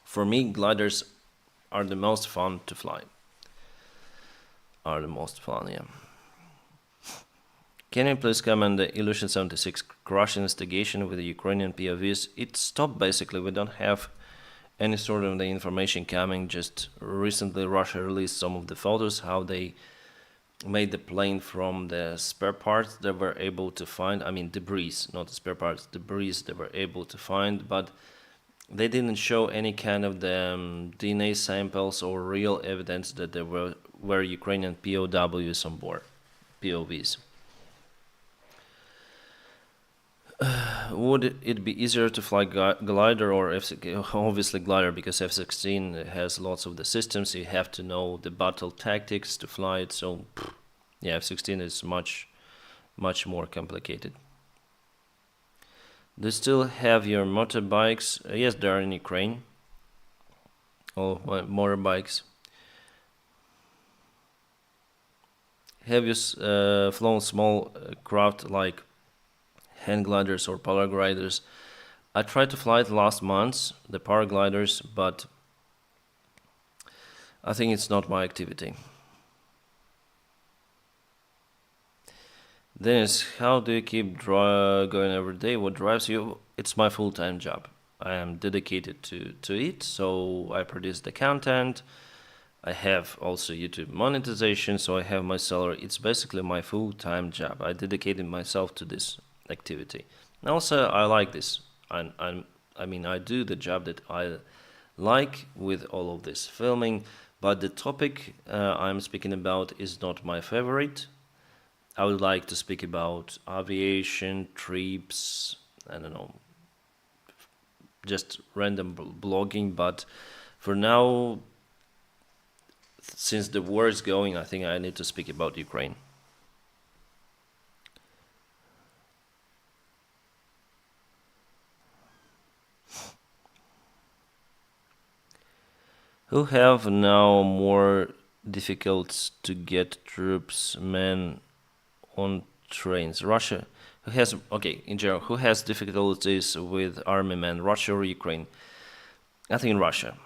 For me, gliders are the most fun to fly. Yeah. Can you please comment the Illusion 76 crash investigation with the Ukrainian POVs? It stopped basically. We don't have any sort of the information coming. Just recently Russia released some of the photos, how they made the plane from the spare parts they were able to find. I mean debris, not the spare parts, debris they were able to find, but they didn't show any kind of the DNA samples or real evidence that there were Ukrainian POWs on board, POVs. Would it be easier to fly glider or obviously glider, because F-16 has lots of the systems. You have to know the battle tactics to fly it. So yeah, F-16 is much more complicated. Do you still have your motorbikes? Yes, they are in Ukraine. Oh, motorbikes. Have you flown small craft like hand gliders or paragliders? I tried to fly it last month, the paragliders, but I think it's not my activity. Denys, how do you keep going every day? What drives you? It's my full-time job. I am dedicated to it, so I produce the content. I have also YouTube monetization, so I have my salary. It's basically my full-time job. I dedicated myself to this activity. And also, I like this. I do the job that I like with all of this filming, but the topic I'm speaking about is not my favorite. I would like to speak about aviation, trips, I don't know, just random blogging, but for now, since the war is going, I think I need to speak about Ukraine. Who have now more difficult to get troops, men on trains? Russia. Who has, okay, in general, who has difficulties with army men, Russia or Ukraine? I think Russia.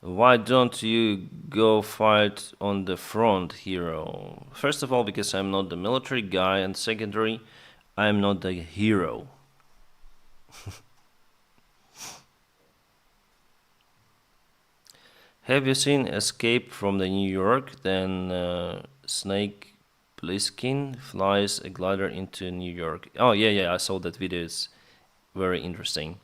Why don't you go fight on the front, hero? First of all, because I'm not the military guy, and secondary, I'm not the hero. Have you seen Escape from the New York? Then Snake Plissken flies a glider into New York. Oh, yeah, I saw that video. It's very interesting.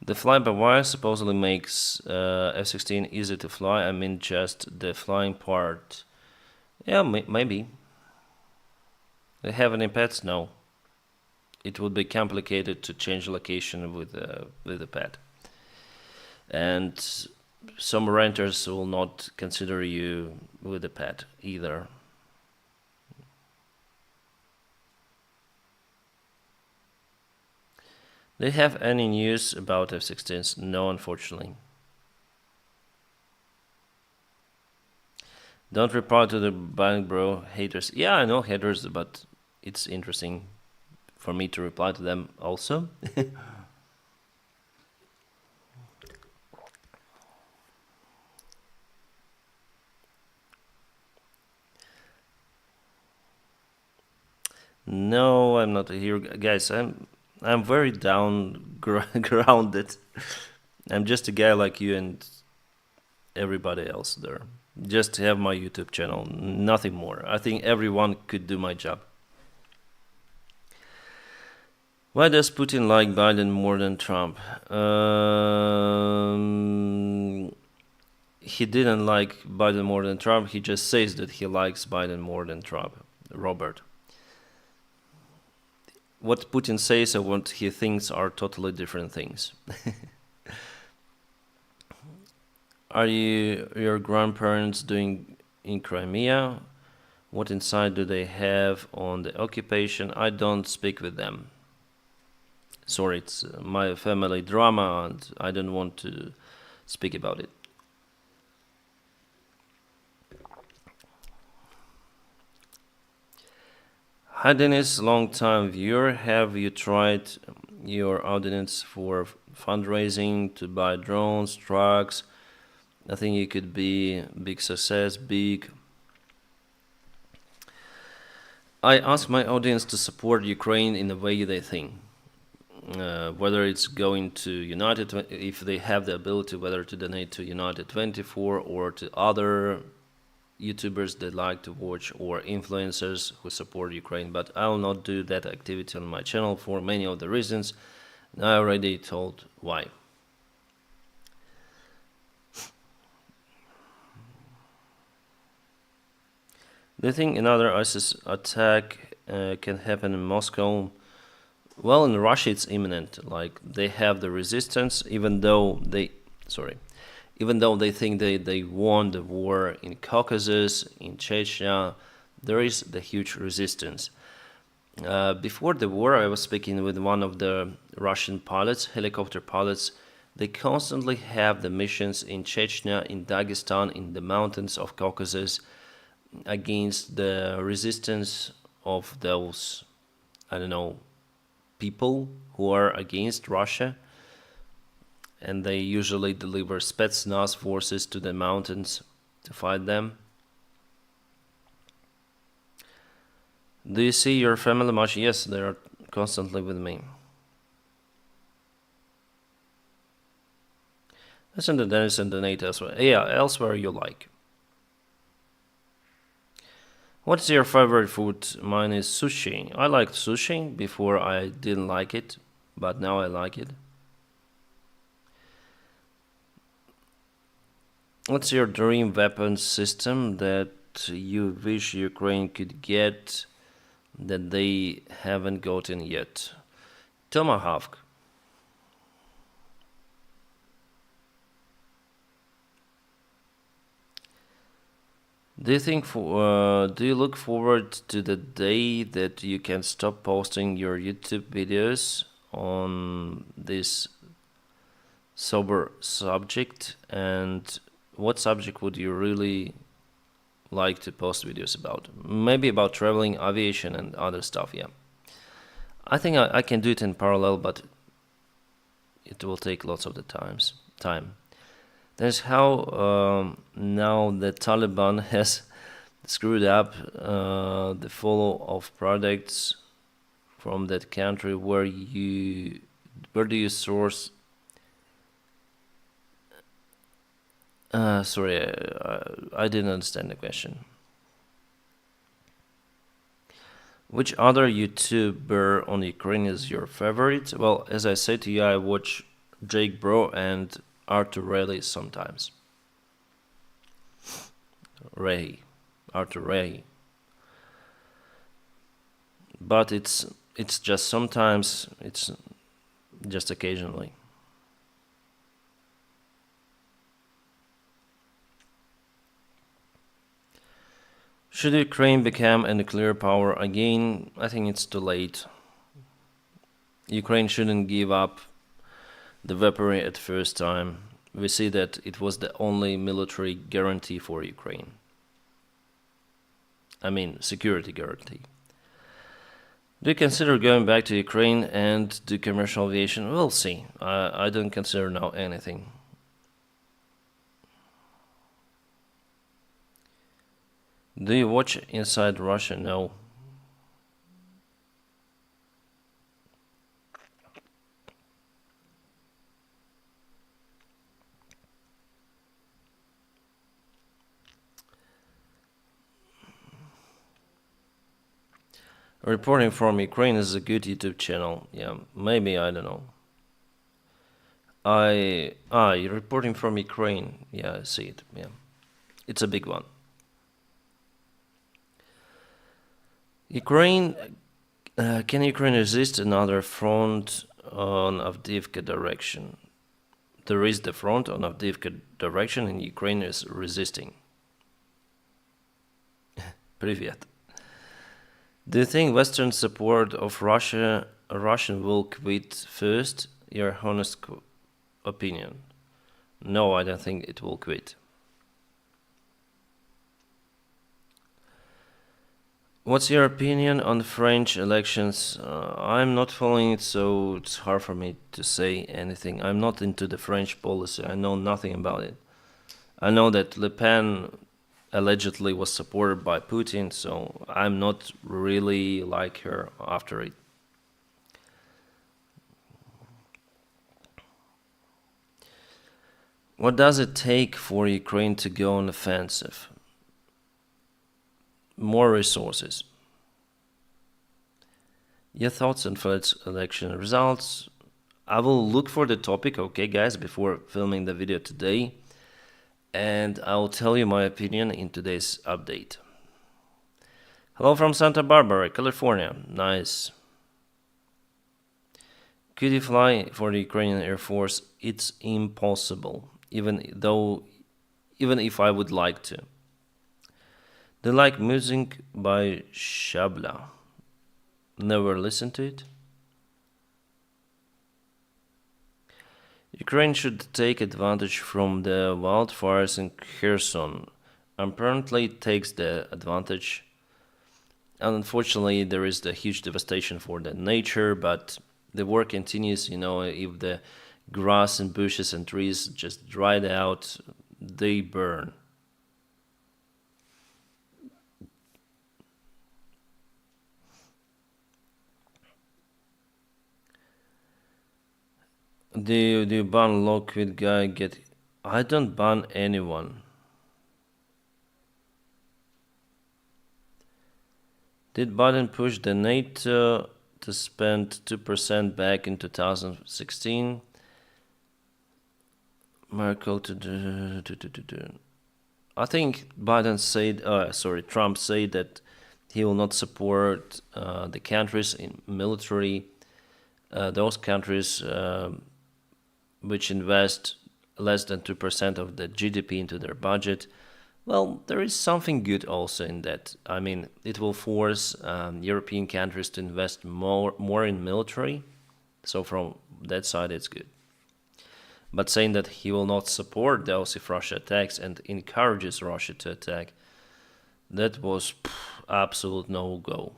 The fly-by-wire supposedly makes F-16 easy to fly. I mean, just the flying part. Yeah, maybe. They have any pets? No. It would be complicated to change location with a pet, and some renters will not consider you with a pet either. Do you have any news about F-16s? No, unfortunately. Don't reply to the Bang Bro haters. Yeah, I know haters, but it's interesting for me to reply to them also. No, I'm not a hero, guys. I'm very down grounded. I'm just a guy like you and everybody else there. Just have my YouTube channel, nothing more. I think everyone could do my job. Why does Putin like Biden more than Trump? He didn't like Biden more than Trump. He just says that he likes Biden more than Trump. Robert. What Putin says and what he thinks are totally different things. Are your grandparents doing in Crimea? What insight do they have on the occupation? I don't speak with them. Sorry, it's my family drama and I don't want to speak about it. Hi Denys, long time viewer. Have you tried your audience for fundraising to buy drones, trucks? I think it could be big success, big. I ask my audience to support Ukraine in the way they think. Whether it's going to United, if they have the ability, whether to donate to United 24 or to other YouTubers they like to watch or influencers who support Ukraine. But I will not do that activity on my channel for many of the reasons. I already told why. Do you think another ISIS attack can happen in Moscow? Well, in Russia it's imminent. Like they have the resistance, even though they think they won the war in Caucasus, in Chechnya, there is the huge resistance. Before the war, I was speaking with one of the Russian pilots, helicopter pilots. They constantly have the missions in Chechnya, in Dagestan, in the mountains of Caucasus, against the resistance of those, I don't know, people who are against Russia. And they usually deliver Spetsnaz forces to the mountains to fight them. Do you see your family much? Yes, they are constantly with me. Listen to Denys and donate elsewhere. Yeah, elsewhere you like. What's your favorite food? Mine is sushi. I liked sushi. Before I didn't like it, but now I like it. What's your dream weapon system that you wish Ukraine could get that they haven't gotten yet? Tomahawk. Do you look forward to the day that you can stop posting your YouTube videos on this sober subject? And what subject would you really like to post videos about? Maybe about traveling, aviation, and other stuff. Yeah, I think I can do it in parallel, but it will take lots of the time. That's how now the Taliban has screwed up the flow of products from that country. Where do you source? Sorry, I didn't understand the question. Which other YouTuber on Ukraine is your favorite? Well, as I said to you, I watch Jake Bro and Arthur Ray sometimes. Arthur Ray. But it's just sometimes, it's just occasionally. Should Ukraine become a nuclear power again? I think it's too late. Ukraine shouldn't give up the weaponry at first time. We see that it was the only military guarantee for Ukraine. I mean, security guarantee. Do you consider going back to Ukraine and do commercial aviation? We'll see. I don't consider now anything. Do you watch Inside Russia? No. Reporting from Ukraine is a good YouTube channel. Yeah, maybe, I don't know. You're reporting from Ukraine. Yeah, I see it. Yeah, it's a big one. Can Ukraine resist another front on Avdiivka direction? There is the front on Avdiivka direction and Ukraine is resisting. Привет. Do you think Western support of Russian will quit first? Your honest opinion. No, I don't think it will quit. What's your opinion on the French elections? I'm not following it, so it's hard for me to say anything. I'm not into the French policy. I know nothing about it. I know that Le Pen allegedly was supported by Putin, so I'm not really like her after it. What does it take for Ukraine to go on offensive? More resources. Your thoughts on first election results? I will look for the topic, okay guys, before filming the video today. And I'll tell you my opinion in today's update. Hello from Santa Barbara, California. Nice. Could you fly for the Ukrainian Air Force? It's impossible, even if I would like to. Do you like music by Shabla? Never listened to it? Ukraine should take advantage from the wildfires in Kherson. Apparently it takes the advantage. And unfortunately there is the huge devastation for the nature, but the war continues, if the grass and bushes and trees just dried out, they burn. Do you ban Lockwood guy I don't ban anyone. Did Biden push the NATO to spend 2% back in 2016? Merkel I think Trump said that he will not support the countries in military, those countries which invest less than 2% of the GDP into their budget. Well, there is something good also in that. I mean, it will force European countries to invest more in military. So from that side, it's good. But saying that he will not support those if Russia attacks and encourages Russia to attack, that was absolute no-go.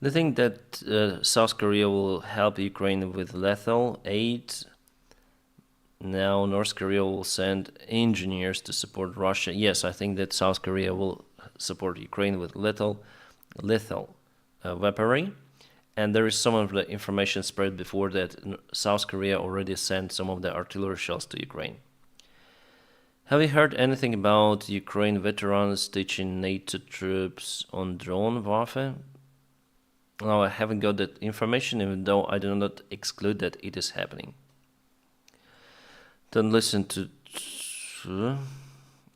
The thing that South Korea will help Ukraine with lethal aid. Now North Korea will send engineers to support Russia. Yes, I think that South Korea will support Ukraine with lethal weaponry. And there is some of the information spread before that South Korea already sent some of the artillery shells to Ukraine. Have you heard anything about Ukraine veterans teaching NATO troops on drone warfare? No, I haven't got that information, even though I do not exclude that it is happening. Then listen to Hurt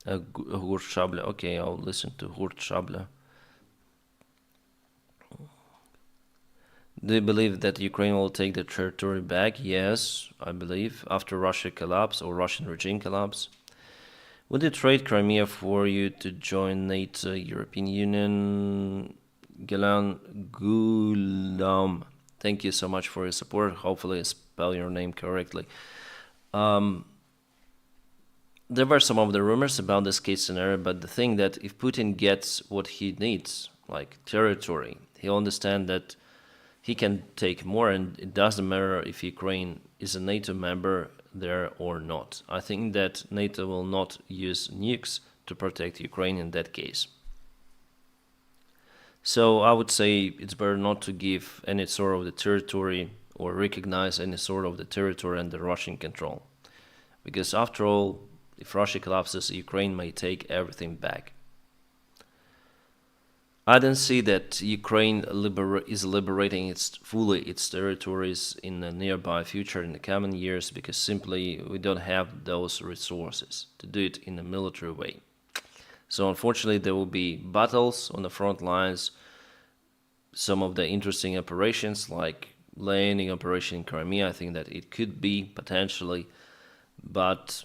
Shable. Okay, I'll listen to Hurt Shable. Do you believe that Ukraine will take the territory back? Yes, I believe, after Russia collapse or Russian regime collapse. Would you trade Crimea for you to join NATO, European Union? Gulam, thank you so much for your support. Hopefully I spell your name correctly. There were some of the rumors about this case scenario, but the thing that if Putin gets what he needs, like territory, he'll understand that he can take more, and it doesn't matter if Ukraine is a NATO member there or not. I think that NATO will not use nukes to protect Ukraine in that case. So I would say it's better not to give any sort of the territory or recognize any sort of the territory under Russian control. Because after all, if Russia collapses, Ukraine may take everything back. I don't see that Ukraine is liberating fully its territories in the nearby future in the coming years, because simply we don't have those resources to do it in a military way. So unfortunately there will be battles on the front lines, some of the interesting operations like landing operation in Crimea. I think that it could be potentially, but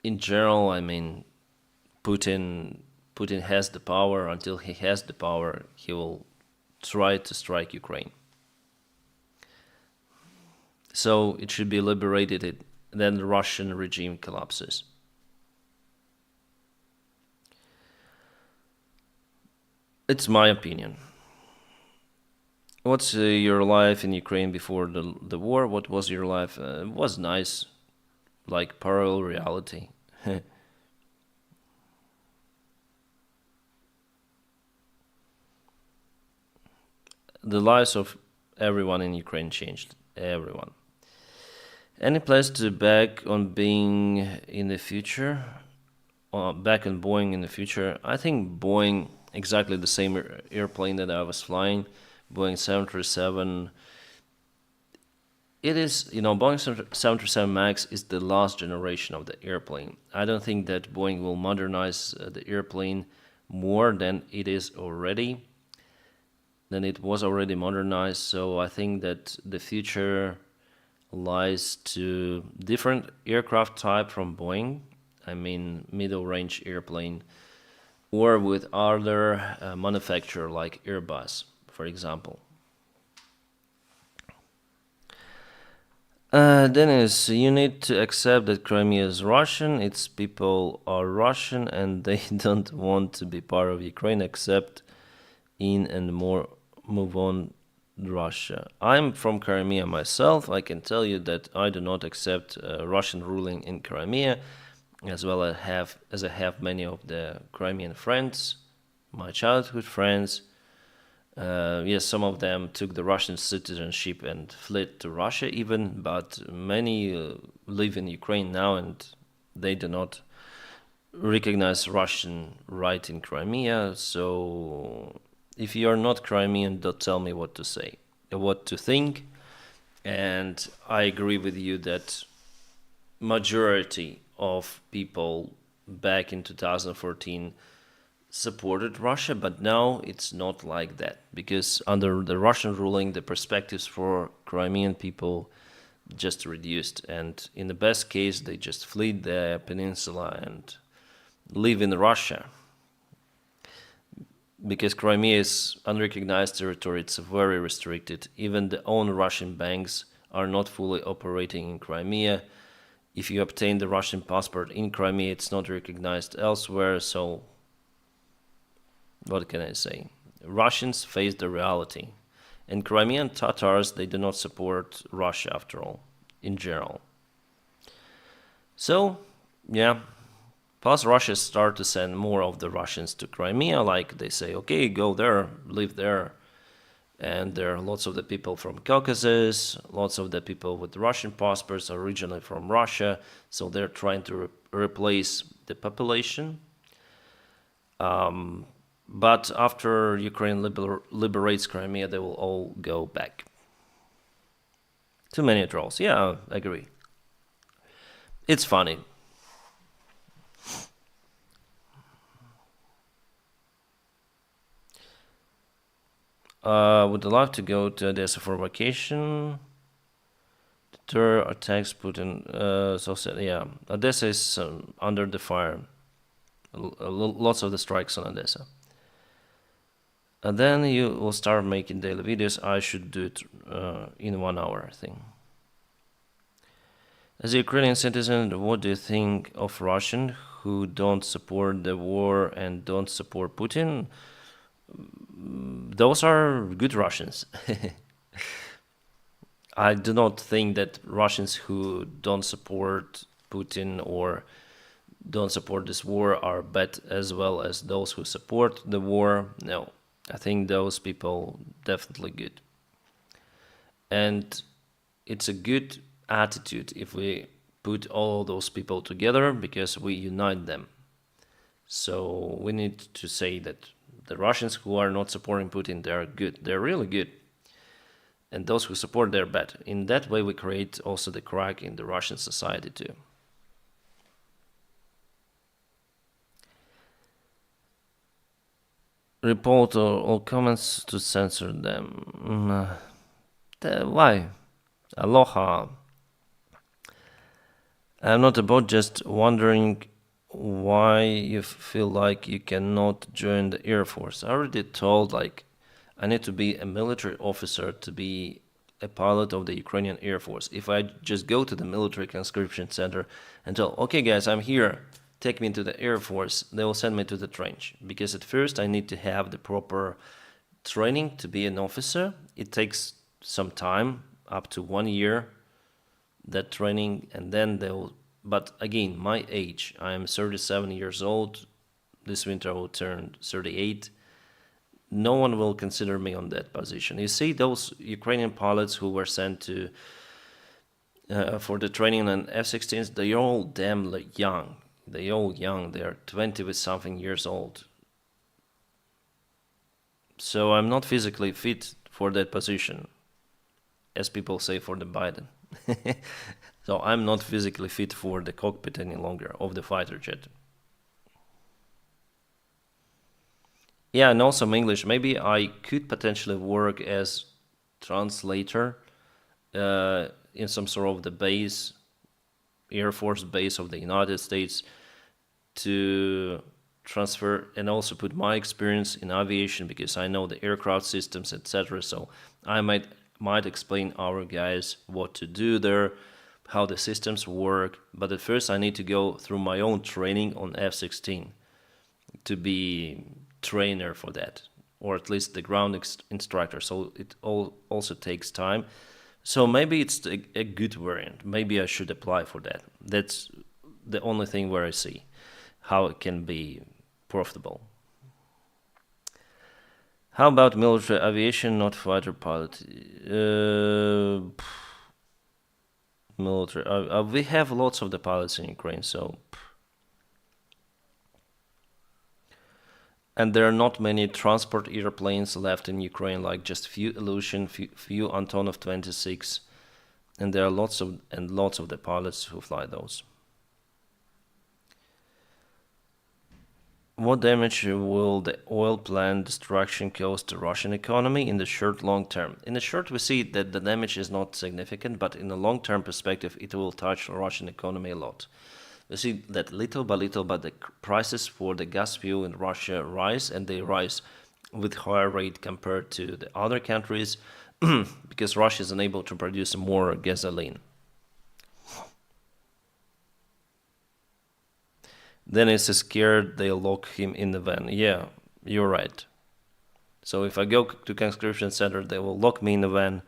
in general, I mean, Putin has the power. Until he has the power, he will try to strike Ukraine. So it should be liberated, then the Russian regime collapses. It's my opinion. What's your life in Ukraine before the war? What was your life? It was nice, like parallel reality. The lives of everyone in Ukraine changed. Everyone. Any plans to back on being in the future? Back on Boeing in the future? I think Boeing, exactly the same airplane that I was flying, Boeing 737. It is, Boeing 737 MAX is the last generation of the airplane. I don't think that Boeing will modernize the airplane more than it is already. Then it was already modernized, so I think that the future lies to different aircraft type from Boeing. I mean, middle range airplane, or with other manufacturer like Airbus, for example. Denys, you need to accept that Crimea is Russian, its people are Russian, and they don't want to be part of Ukraine except in and move on Russia. I'm from Crimea myself. I can tell you that I do not accept Russian ruling in Crimea, as well as I have many of the Crimean friends, my childhood friends. Yes, some of them took the Russian citizenship and fled to Russia even, but many live in Ukraine now and they do not recognize Russian right in Crimea. So if you are not Crimean, don't tell me what to say, what to think. And I agree with you that majority of people back in 2014 supported Russia, but now it's not like that, because under the Russian ruling, the perspectives for Crimean people just reduced. And in the best case, they just flee the peninsula and live in Russia. Because Crimea is unrecognized territory, it's very restricted. Even the own Russian banks are not fully operating in Crimea. If you obtain the Russian passport in Crimea, it's not recognized elsewhere. So what can I say? Russians face the reality. And Crimean Tatars, they do not support Russia after all, in general. So, yeah. Plus, Russia start to send more of the Russians to Crimea, like they say, okay, go there, live there. And there are lots of the people from Caucasus, lots of the people with Russian passports are originally from Russia, so they're trying to replace the population. But after Ukraine liberates Crimea, they will all go back. Too many trolls. Yeah, I agree. It's funny. Would love to go to Odessa for vacation. Deter attacks Putin. Yeah, Odessa is under the fire. Lots of the strikes on Odessa. And then you will start making daily videos. I should do it in 1 hour, I think. As a Ukrainian citizen, what do you think of Russians who don't support the war and don't support Putin? Those are good Russians. I do not think that Russians who don't support Putin or don't support this war are bad as well as those who support the war. No, I think those people definitely good. And it's a good attitude if we put all those people together because we unite them. So we need to say that the Russians who are not supporting Putin, they are good. They're really good. And those who support, they're bad. In that way, we create also the crack in the Russian society too. Report all comments to censor them. Why? Aloha. I'm not about just wondering why you feel like you cannot join the Air Force. I already told, like, I need to be a military officer to be a pilot of the Ukrainian Air Force. If I just go to the military conscription center and tell, okay guys, I'm here, take me to the Air Force, they will send me to the trench. Because at first I need to have the proper training to be an officer. It takes some time, up to 1 year, that training, and then they'll, but again, my age, I am 37 years old, this winter I will turn 38, no one will consider me on that position. You see those Ukrainian pilots who were sent to for the training on F-16s, they're all damn young. They're all young, they're 20 with something years old. So I'm not physically fit for that position, as people say for the Biden. So I'm not physically fit for the cockpit any longer of the fighter jet. Yeah, I know some English. Maybe I could potentially work as translator in some sort of the base, Air Force base of the United States, to transfer and also put my experience in aviation because I know the aircraft systems, etc. So I might explain our guys what to do there, how the systems work. But at first I need to go through my own training on F-16 to be trainer for that, or at least the ground instructor. So it also takes time. So maybe it's a good variant. Maybe I should apply for that. That's the only thing where I see how it can be profitable. How about military aviation, not fighter pilot? Military. We have lots of the pilots in Ukraine, so. And there are not many transport airplanes left in Ukraine, like just few Ilyushin, few Antonov 26, and there are lots of the pilots who fly those. What damage will the oil plant destruction cause to Russian economy in the short long term? In the short, we see that the damage is not significant, but in the long term perspective, it will touch the Russian economy a lot. We see that little by little, but the prices for the gas fuel in Russia rise, and they rise with higher rate compared to the other countries because Russia is unable to produce more gasoline. Denys is scared they'll lock him in the van. Yeah, you're right. So if I go to conscription center, they will lock me in the van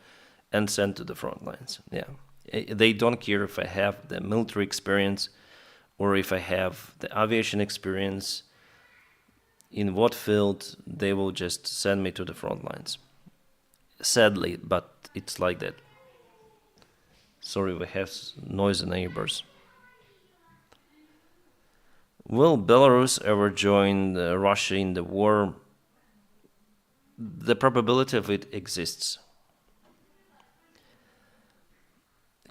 and send to the front lines. Yeah, they don't care if I have the military experience or if I have the aviation experience. In what field, they will just send me to the front lines. Sadly, but it's like that. Sorry, we have noisy neighbors. Will Belarus ever join Russia in the war? The probability of it exists.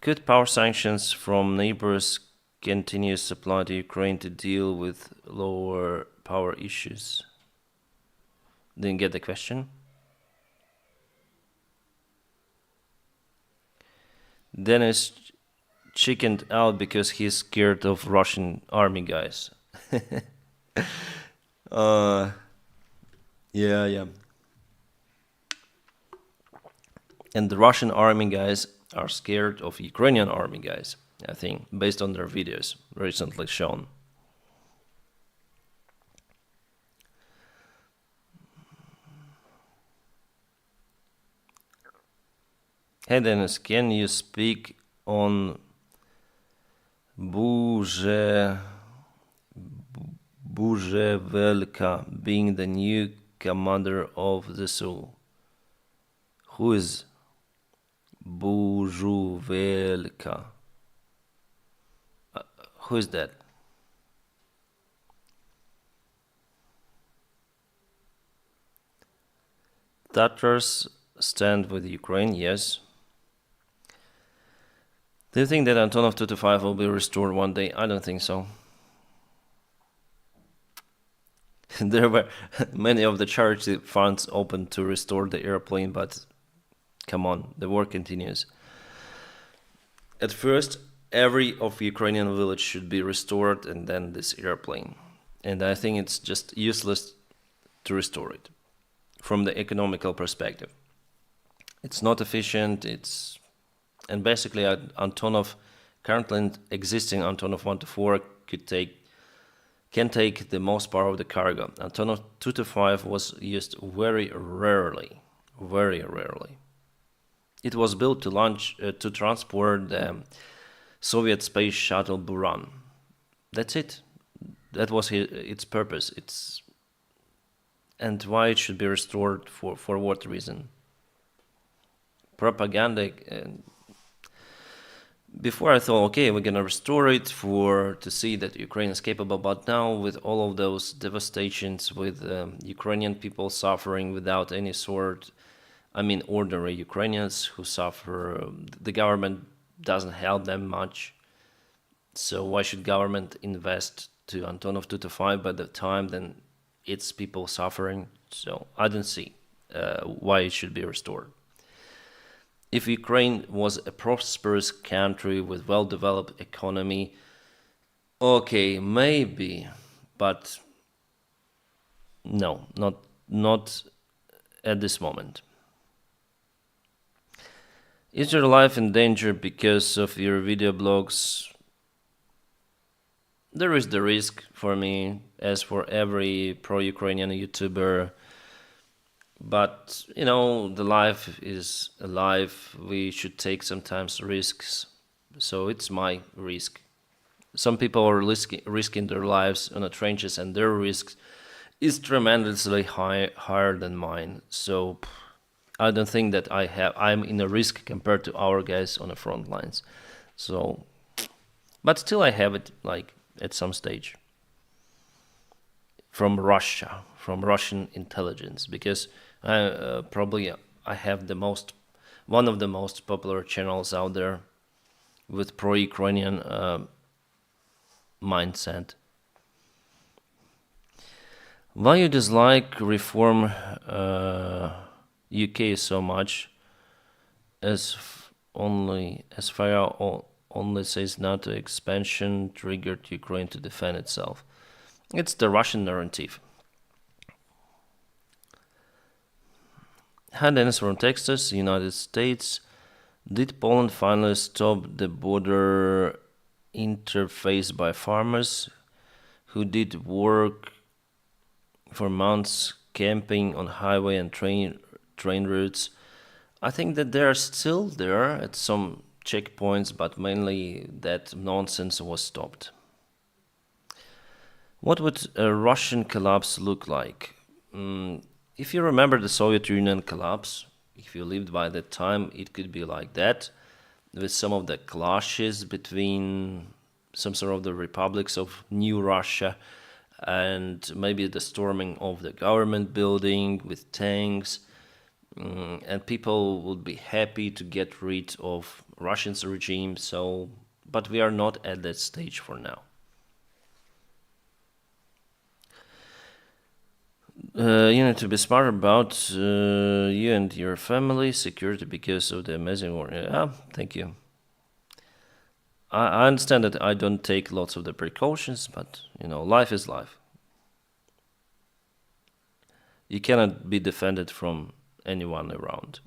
Could power sanctions from neighbors continue supply to Ukraine to deal with lower power issues? Didn't get the question. Denys chickened out because he's scared of Russian army guys. Yeah. And the Russian army guys are scared of Ukrainian army guys, I think, based on their videos recently shown. Hey Denys, can you speak on Bujevelka being the new commander of the Soul? Who is Bujevelka? Who is that? Tatars stand with Ukraine, yes. Do you think that Antonov 225 will be restored one day? I don't think so. There were many of the charity funds open to restore the airplane, but come on, the war continues. At first, every of Ukrainian village should be restored and then this airplane. And I think it's just useless to restore it from the economical perspective. It's not efficient, and basically Antonov, currently existing Antonov 124 can take the most part of the cargo. Antonov 225 was used very rarely. It was built to transport the Soviet space shuttle Buran. That's it. That was its purpose. And why it should be restored, for what reason? Propaganda. Before I thought, okay, we're gonna restore it to see that Ukraine is capable, but now with all of those devastations, with Ukrainian people suffering without any sort, I mean ordinary Ukrainians who suffer, the government doesn't help them much. So why should government invest to Antonov 225 by the time then it's people suffering? So I don't see why it should be restored. If Ukraine was a prosperous country with well-developed economy, okay, maybe, but no, not at this moment. Is your life in danger because of your video blogs? There is the risk for me, as for every pro-Ukrainian YouTuber. But, the life is a life. We should take sometimes risks. So it's my risk. Some people are risking their lives on the trenches, and their risk is tremendously higher than mine. So I don't think that I'm in a risk compared to our guys on the front lines. So, but still I have it, like, at some stage. From Russia, from Russian intelligence, because probably I have one of the most popular channels out there with pro-Ukrainian mindset. Why you dislike reform UK so much? As far only says NATO expansion triggered Ukraine to defend itself. It's the Russian narrative. Hi, Dennis from Texas, United States. Did Poland finally stop the border interface by farmers who did work for months camping on highway and train routes? I think that they are still there at some checkpoints, but mainly that nonsense was stopped. What would a Russian collapse look like? If you remember the Soviet Union collapse, if you lived by that time, it could be like that, with some of the clashes between some sort of the republics of New Russia and maybe the storming of the government building with tanks. And people would be happy to get rid of Russian's regime. So, but we are not at that stage for now. You need to be smart about you and your family security because of the amazing war. Yeah, thank you. I understand that I don't take lots of the precautions, but life is life. You cannot be defended from anyone around.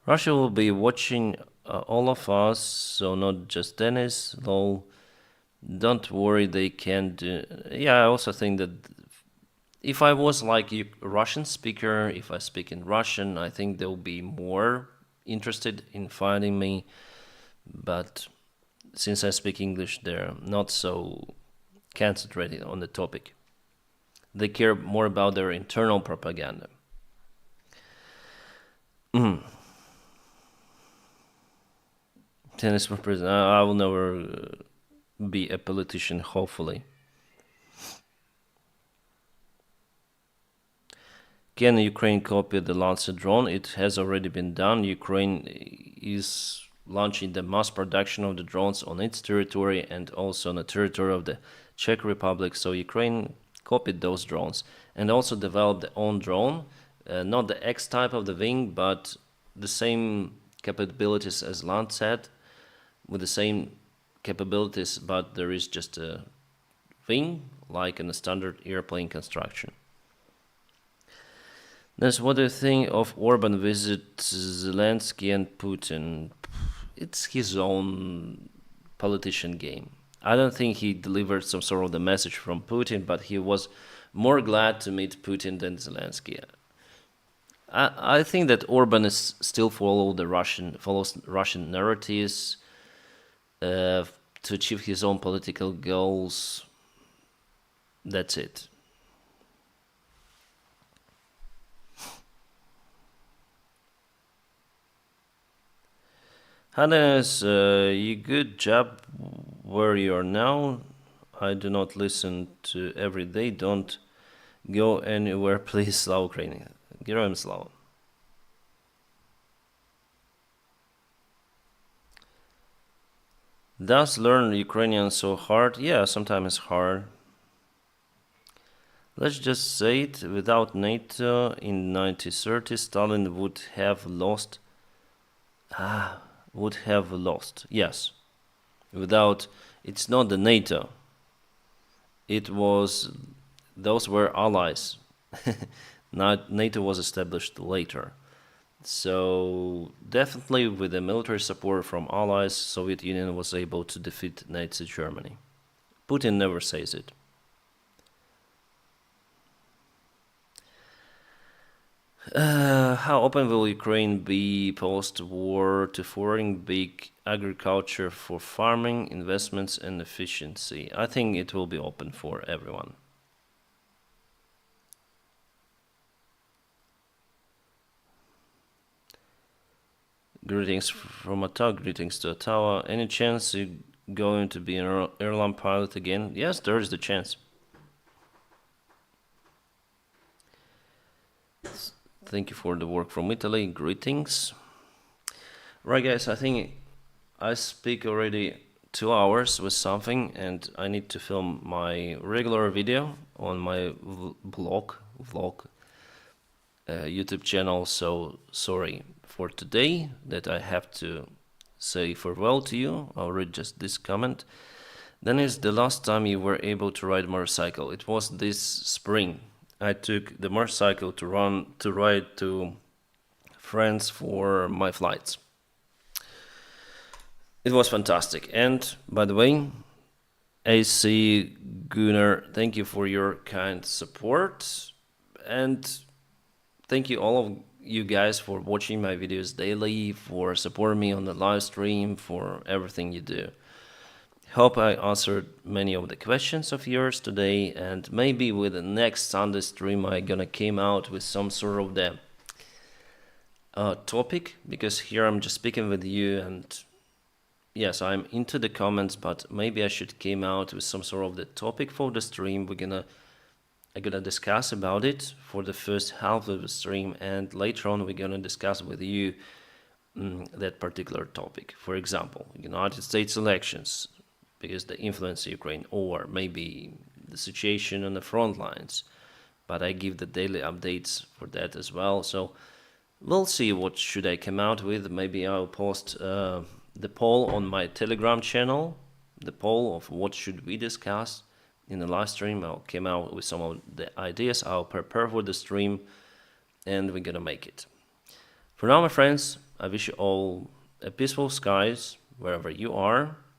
Russia will be watching all of us, so not just Dennis. Though, don't worry, they can do. Yeah, I also think that if I was like a Russian speaker, if I speak in Russian, I think they'll be more interested in finding me. But since I speak English, they're not so concentrated on the topic. They care more about their internal propaganda. Tennis for president. I will never be a politician, hopefully. Can Ukraine copy the Lancer drone? It has already been done. Ukraine is launching the mass production of the drones on its territory and also on the territory of the Czech Republic. So Ukraine copied those drones and also developed their own drone, not the X type of the wing, but the same capabilities as Landsat, with the same capabilities, but there is just a wing, like in a standard airplane construction. That's what do you think of Orban visit Zelensky and Putin? It's his own politician game. I don't think he delivered some sort of the message from Putin, but he was more glad to meet Putin than Zelensky. I think that Orban is still follows Russian narratives to achieve his own political goals. That's it. Hannes, you good job where you are now. I do not listen to every day. Don't go anywhere, please. Slava Ukraine. Героям слава. Does learn Ukrainian so hard? Yeah, sometimes it's hard. Let's just say it, without NATO in 1930, Stalin would have lost. Would have lost. Yes. Without, it's not the NATO. Those were allies. NATO was established later. So definitely with the military support from allies, Soviet Union was able to defeat Nazi Germany. Putin never says it. How open will Ukraine be post-war to foreign big agriculture for farming, investments and efficiency? I think it will be open for everyone. Greetings from Ottawa, greetings to Ottawa. Any chance you're going to be an airline pilot again? Yes, there is the chance. Thank you for the work from Italy. Greetings. Right, guys, I think I speak already 2 hours with something, and I need to film my regular video on my vlog YouTube channel. So sorry for today that I have to say farewell to you. I'll read just this comment. Denys, the last time you were able to ride motorcycle, it was this spring. I took the motorcycle to ride to France for my flights. It was fantastic. And by the way, AC Gunnar, thank you for your kind support, and thank you all of you guys for watching my videos daily, for supporting me on the live stream, for everything you do. Hope I answered many of the questions of yours today, and maybe with the next Sunday stream I gonna came out with some sort of the topic, because here I'm just speaking with you, and yes, I'm into the comments, but maybe I should came out with some sort of the topic for the stream. I'm gonna discuss about it for the first half of the stream, and later on we're gonna discuss with you that particular topic. For example, United States elections, because they influence Ukraine, or maybe the situation on the front lines. But I give the daily updates for that as well. So we'll see what should I come out with. Maybe I'll post the poll on my Telegram channel, the poll of what should we discuss in the live stream. I'll come out with some of the ideas. I'll prepare for the stream, and we're gonna make it. For now, my friends, I wish you all a peaceful skies wherever you are.